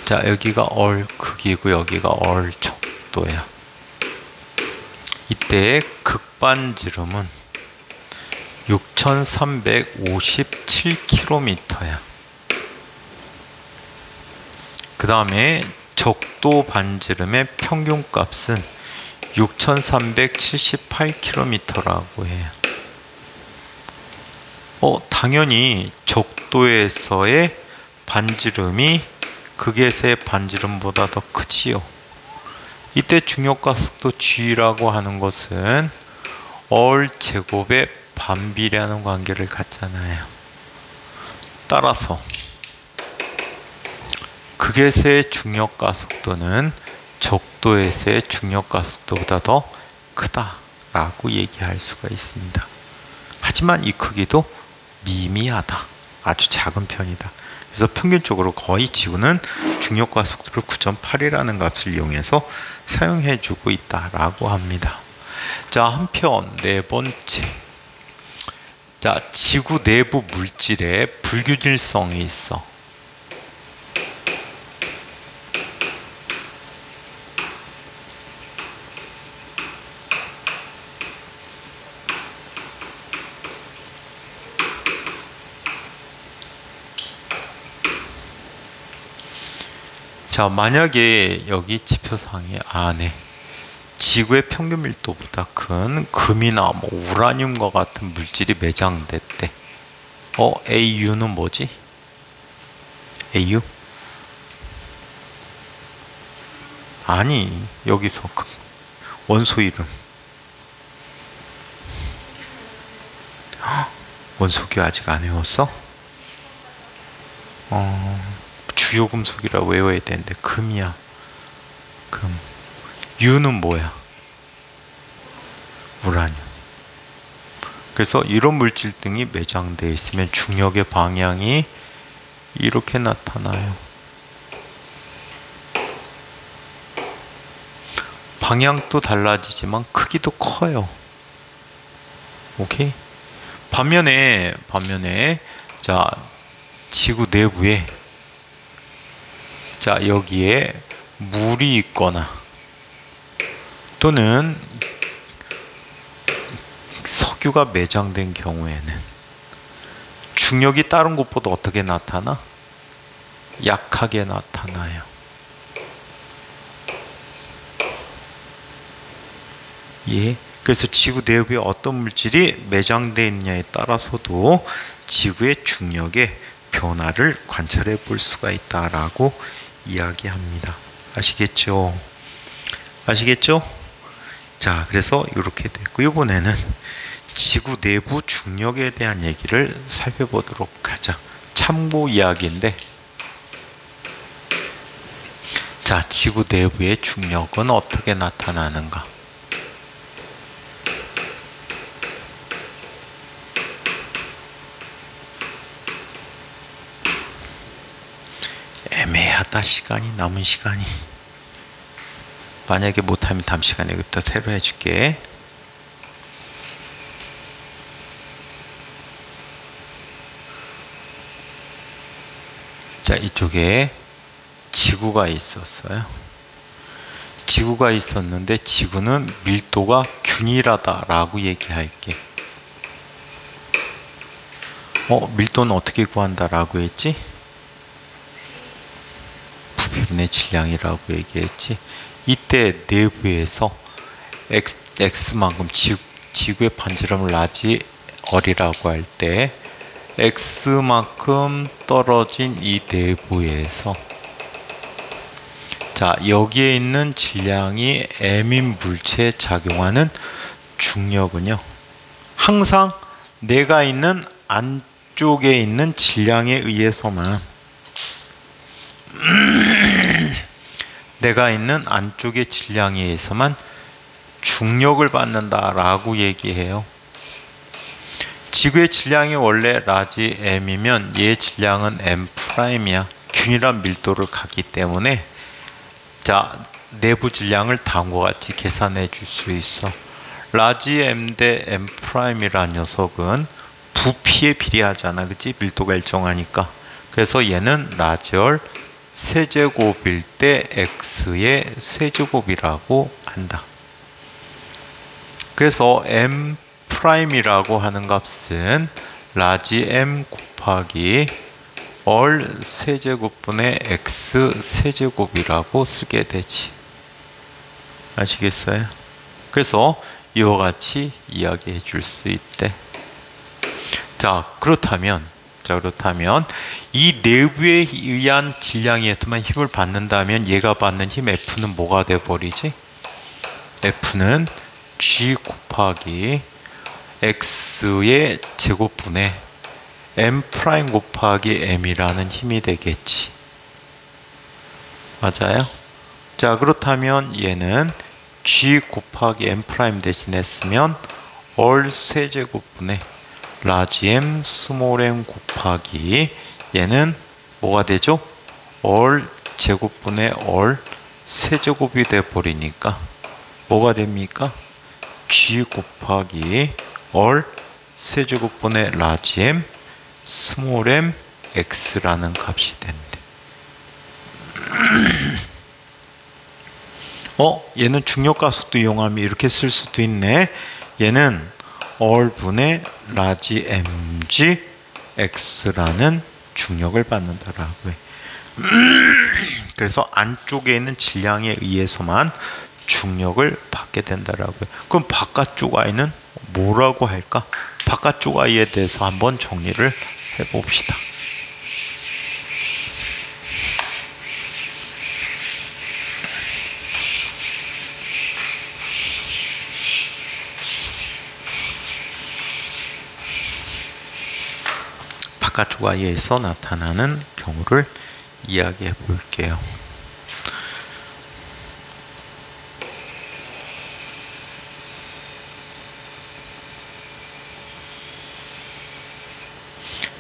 자, 여기가 얼 크기고 여기가 얼 족도야. 이때 극반지름은 6357km야. 그 다음에 적도 반지름의 평균값은 6378km라고 해요. 당연히 적도에서의 반지름이 극에서의 반지름보다 더 크지요. 이때 중력가속도 g라고 하는 것은 얼 제곱의 반비례하는 관계를 갖잖아요. 따라서 극에서의 중력가속도는 적도에서의 중력가속도보다 더 크다라고 얘기할 수가 있습니다. 하지만 이 크기도 미미하다. 아주 작은 편이다. 그래서 평균적으로 거의 지구는 중력가속도를 9.8이라는 값을 이용해서 사용해주고 있다라고 합니다. 자, 한편 네 번째. 자, 지구 내부 물질에 불균일성이 있어. 자, 만약에 여기 지표상의 안에 지구의 평균 밀도보다 큰 금이나 뭐 우라늄과 같은 물질이 매장됐대. AU는 뭐지? AU? 아니, 여기서 원소 이름. 원소기 아직 안 외웠어? 주요 금속이라 외워야 되는데 금이야. 금. 유는 뭐야? 우라늄. 그래서 이런 물질 등이 매장되어 있으면 중력의 방향이 이렇게 나타나요. 방향도 달라지지만 크기도 커요. 오케이? 반면에 자, 지구 내부에 자, 여기에 물이 있거나 또는 석유가 매장된 경우에는 중력이 다른 곳보다 어떻게 나타나? 약하게 나타나요. 예. 그래서 지구 내부에 어떤 물질이 매장되어 있느냐에 따라서도 지구의 중력의 변화를 관찰해 볼 수가 있다라고 이야기합니다. 아시겠죠? 아시겠죠? 자, 그래서 이렇게 됐고, 이번에는 지구 내부 중력에 대한 얘기를 살펴보도록 하자. 참고 이야기인데, 자, 지구 내부의 중력은 어떻게 나타나는가? 애매하다. 남은 시간이. 만약에 못하면 다음 시간에부터 새로 해줄게. 자, 이쪽에 지구가 있었어요. 지구가 있었는데 지구는 밀도가 균일하다라고 얘기할게. 밀도는 어떻게 구한다라고 했지? 부피분의 질량이라고 얘기했지. 이때 내부에서 x만큼 지구의 반지름 라지 R이라고 할 때 x만큼 떨어진 이 내부에서 자, 여기에 있는 질량이 m인 물체에 작용하는 중력은요, 항상 내가 있는 안쪽에 있는 질량에 의해서만 내가 있는 안쪽의 질량에 의해서만 중력을 받는다라고 얘기해요. 지구의 질량이 원래 라지 m이면 얘 질량은 m'이야. 균일한 밀도를 갖기 때문에 자, 내부 질량을 다음과 같이 계산해 줄 수 있어. 라지 m 대 m'이라는 녀석은 부피에 비례하잖아. 그치? 밀도가 일정하니까. 그래서 얘는 라지얼 세제곱일 때 x의 세제곱이라고 한다. 그래서 m'이라고 하는 값은 라지 m 곱하기 얼 세제곱분의 x 세제곱이라고 쓰게 되지. 아시겠어요? 그래서 이와 같이 이야기해 줄 수 있대. 자, 그렇다면 이 내부에 의한 질량에 의해서만 힘을 받는다면 얘가 받는 힘 F는 뭐가 돼 버리지? F는 G 곱하기 X의 제곱분의 M 프라임 곱하기 M이라는 힘이 되겠지. 맞아요? 자, 그렇다면 얘는 G 곱하기 M 프라임 대신에 쓰면 얼 세제곱분의 라지 M 스몰 m 곱하기 얘는 뭐가 되죠? 얼 제곱분의 얼 세제곱이 돼 버리니까 뭐가 됩니까? G 곱하기 얼 세제곱분의 라지 M 스몰 m x라는 값이 된대. 얘는 중력가속도 이용하면 이렇게 쓸 수도 있네. 얘는 얼분의 라지 mg x라는 중력을 받는다라고 해. 그래서 안쪽에 있는 질량에 의해서만 중력을 받게 된다라고 해. 그럼 바깥쪽 i는 뭐라고 할까? 바깥쪽 i에 대해서 한번 정리를 해봅시다. 바깥쪽 i에서 나타나는 경우를 이야기해 볼게요.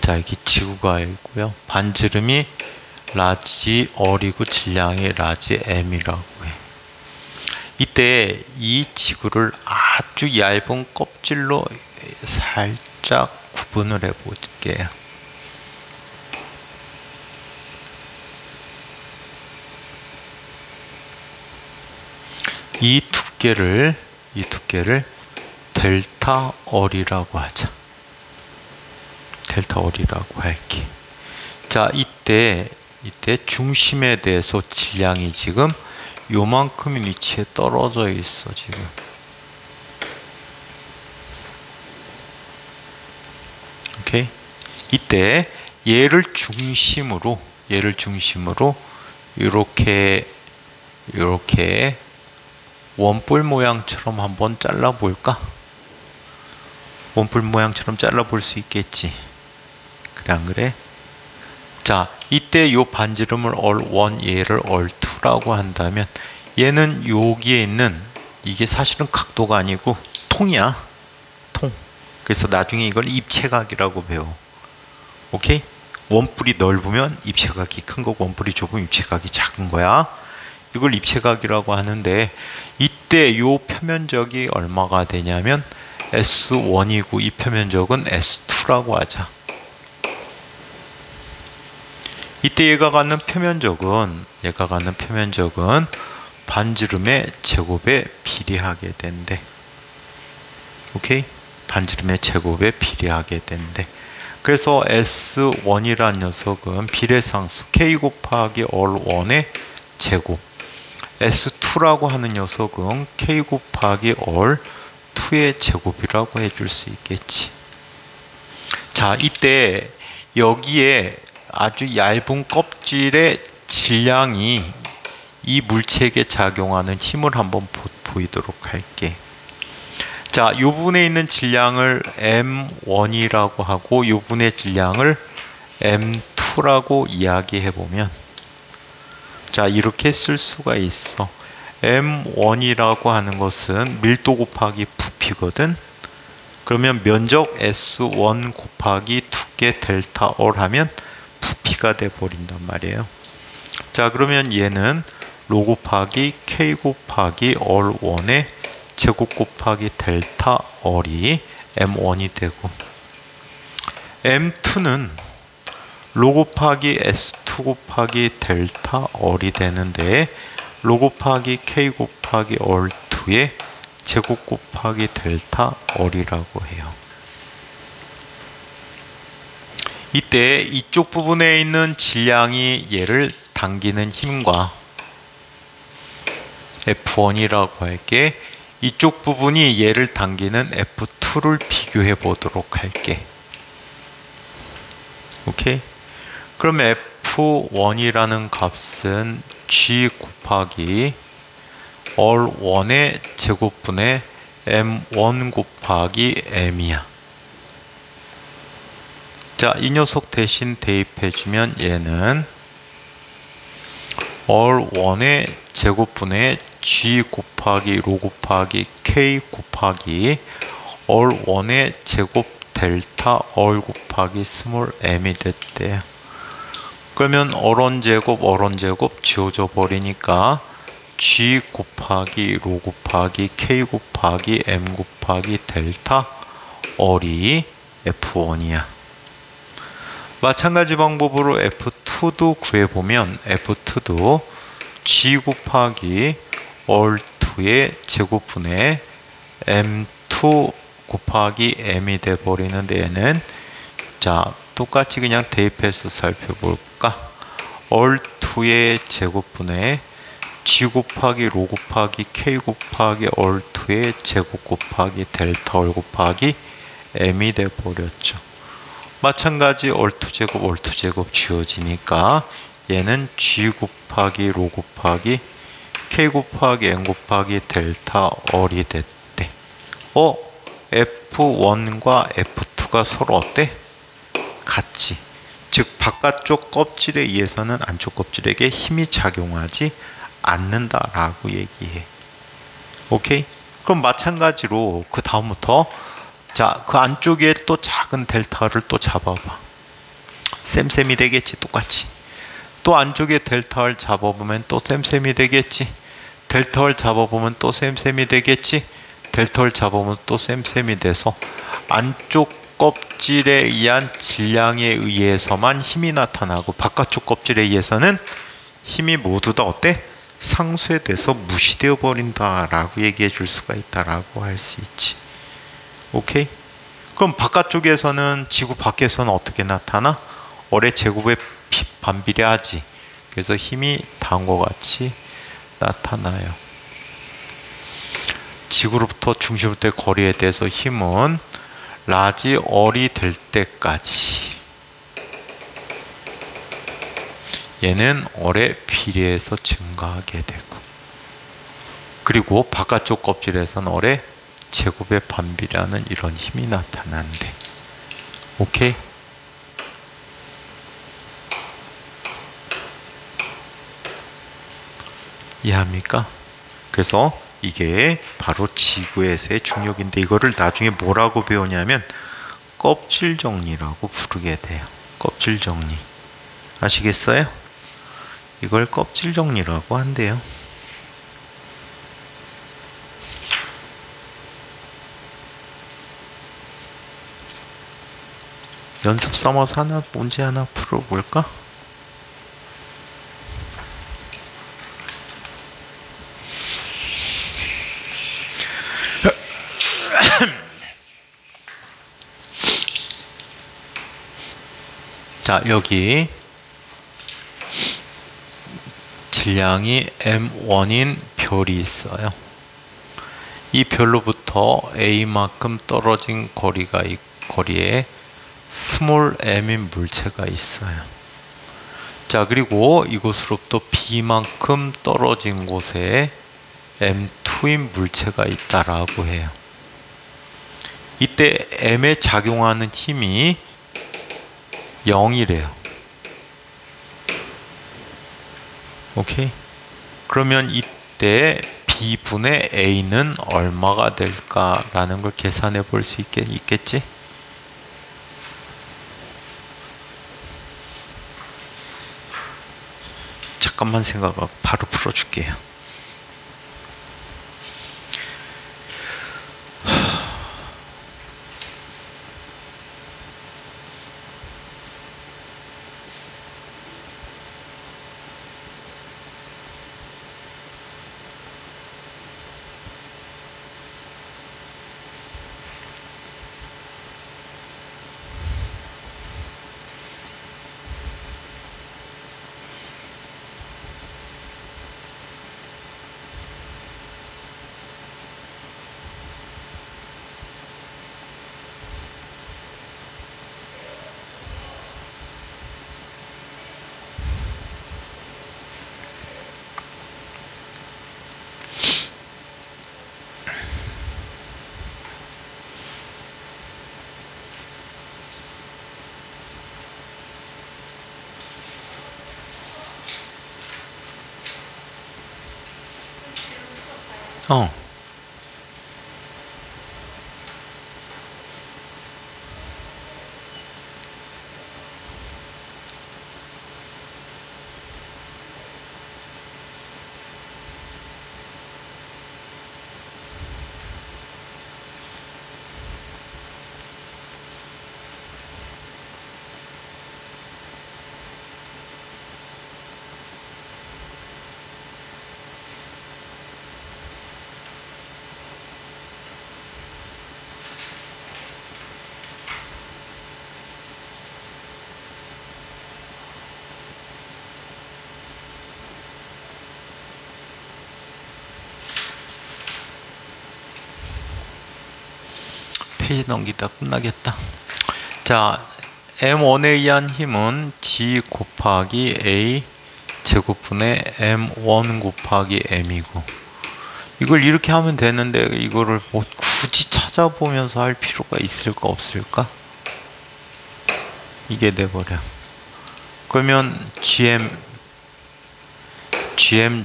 자, 여기 지구가 있고요. 반지름이 라지 R이고 질량이 라지 M이라고 해. 이때 이 지구를 아주 얇은 껍질로 살짝 구분을 해 볼게요. 이 두께를 델타 R이라고 하자. 델타 R이라고 할게. 자, 이때 중심에 대해서 질량이 지금 요만큼 위치에 떨어져 있어, 지금. 오케이? 이때 얘를 중심으로 이렇게 원뿔 모양처럼 한번 잘라 볼까? 원뿔 모양처럼 잘라 볼 수 있겠지. 그래, 안 그래? 자, 이때 요 반지름을 R1, 얘를 R2라고 한다면 얘는 여기에 있는, 이게 사실은 각도가 아니고 통이야. 통. 그래서 나중에 이걸 입체각이라고 배워. 오케이? 원뿔이 넓으면 입체각이 큰 거고 원뿔이 좁으면 입체각이 작은 거야. 이걸 입체각이라고 하는데 이때 요 표면적이 얼마가 되냐면 S1이고 이 표면적은 S2라고 하자. 이때 얘가 갖는 표면적은 반지름의 제곱에 비례하게 된대. 오케이? 반지름의 제곱에 비례하게 된대. 그래서 S1이란 녀석은 비례상수 K 곱하기 R1의 제곱, S2라고 하는 녀석은 K 곱하기 R2의 제곱이라고 해줄 수 있겠지. 자, 이때 여기에 아주 얇은 껍질의 질량이 이 물체에게 작용하는 힘을 한번 보이도록 할게. 자, 요 부분에 있는 질량을 M1이라고 하고 요 부분의 질량을 M2라고 이야기해 보면, 자, 이렇게 쓸 수가 있어. M1이라고 하는 것은 밀도 곱하기 부피거든. 그러면 면적 S1 곱하기 두께 델타 R 하면 부피가 돼 버린단 말이에요. 자, 그러면 얘는 로 곱하기 K 곱하기 R1의 제곱 곱하기 델타 R이 M1이 되고, M2는 로 곱하기 S2 곱하기 델타 R이 되는데 로 곱하기 K 곱하기 R2의 제곱 곱하기 델타 R이라고 해요. 이때 이쪽 부분에 있는 질량이 얘를 당기는 힘과 F1이라고 할게. 이쪽 부분이 얘를 당기는 F2를 비교해 보도록 할게. 오케이? 그럼 F1이라는 값은 G 곱하기 R1의 제곱분의 M1 곱하기 M이야. 자, 이 녀석 대신 대입해주면 얘는 R1의 제곱분의 G 곱하기 로 곱하기 K 곱하기 R1의 제곱 델타 R 곱하기 스몰 m이 됐대요. 그러면 R1 제곱 지워져 버리니까 G 곱하기 로 곱하기 K 곱하기 M 곱하기 델타 R이 F1이야. 마찬가지 방법으로 F2도 구해보면 F2도 G 곱하기 R2의 제곱분의 M2 곱하기 M이 돼버리는데 얘는, 자, 똑같이 그냥 대입해서 살펴볼까? R2의 제곱분의 G 곱하기 로 곱하기 K 곱하기 R2의 제곱 곱하기 델타 R 곱하기 M이 돼버렸죠. 마찬가지 R2 제곱 지워지니까 얘는 G 곱하기 로 곱하기 K 곱하기 M 곱하기 델타 R이 됐대. F1과 F2가 서로 어때? 같지. 즉 바깥쪽 껍질에 의해서는 안쪽 껍질에게 힘이 작용하지 않는다라고 얘기해. 오케이? 그럼 마찬가지로 그 다음부터 자, 그 안쪽에 또 작은 델타를 또 잡아봐. 쌤쌤이 되겠지, 똑같이. 또 안쪽에 델타를 잡아보면 또 쌤쌤이 되겠지. 델타를 잡아보면 또 쌤쌤이 되겠지. 델타를 잡아보면 또 쌤쌤이 돼서 안쪽 껍질에 의한 질량에 의해서만 힘이 나타나고 바깥쪽 껍질에 의해서는 힘이 모두 다 어때? 상쇄돼서 무시되어 버린다라고 얘기해 줄 수가 있다라고 할 수 있지. 오케이? 그럼 바깥쪽에서는 지구 밖에서는 어떻게 나타나? 어뢰 제곱에 반비례하지. 그래서 힘이 다음과 같이 나타나요. 지구로부터 중심부터의 거리에 대해서 힘은 라지 얼이 될 때까지 얘는 얼에 비례해서 증가하게 되고, 그리고 바깥쪽 껍질에서는 얼의 제곱에 반비례하는 이런 힘이 나타난대. 오케이? 이해합니까? 그래서 이게 바로 지구에서의 중력인데 이거를 나중에 뭐라고 배우냐면 껍질 정리라고 부르게 돼요. 껍질 정리. 아시겠어요? 이걸 껍질 정리라고 한대요. 연습 삼아서 하나 문제 하나 풀어볼까? 자, 여기 질량이 m1인 별이 있어요. 이 별로부터 a만큼 떨어진 거리에 스몰 m인 물체가 있어요. 자, 그리고 이곳으로부터 b만큼 떨어진 곳에 m2인 물체가 있다라고 해요. 이때 m에 작용하는 힘이 0이래요. 오케이? 그러면 이때 b분의 a는 얼마가 될까라는 걸 계산해 볼 수 있겠지? 잠깐만 생각하고 바로 풀어줄게요. 어. 페이지 넘기다 끝나겠다. 자, m1에 의한 힘은 g 곱하기 a 제곱분의 m1 곱하기 m이고, 이걸 이렇게 하면 되는데 이거를 뭐 굳이 찾아보면서 할 필요가 있을까 없을까? 이게 돼버려. 그러면 GM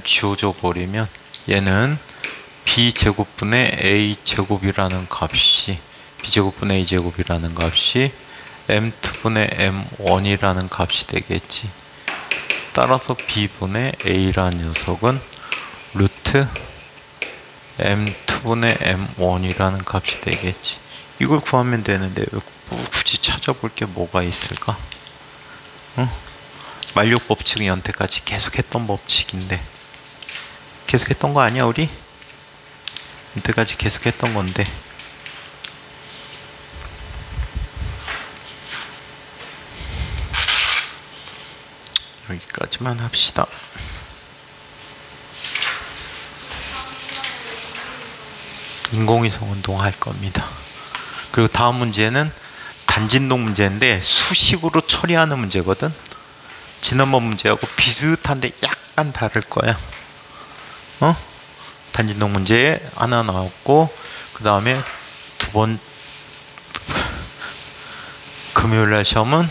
지워져 버리면 얘는 b제곱분의 a제곱이라는 값이 b제곱분의 a제곱이라는 값이 m2분의 m1이라는 값이 되겠지. 따라서 b분의 a라는 녀석은 루트 m2분의 m1이라는 값이 되겠지. 이걸 구하면 되는데 왜 굳이 찾아볼 게 뭐가 있을까? 만력 법칙은 연태까지 계속 했던 법칙인데, 계속 했던 거 아니야 우리? 연태까지 계속 했던 건데. 여기까지만 합시다. 인공위성 운동 할 겁니다. 그리고 다음 문제는 단진동 문제인데 수식으로 처리하는 문제거든. 지난번 문제하고 비슷한데 약간 다를 거야. 단진동 문제 하나 나왔고, 그 다음에 두 번 금요일날 시험은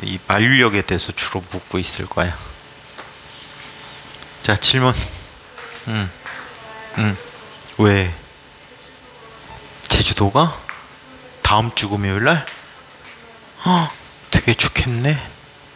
이 만류력에 대해서 주로 묻고 있을 거야. 자, 질문. 왜? 제주도가 다음 주 금요일날? 되게 좋겠네.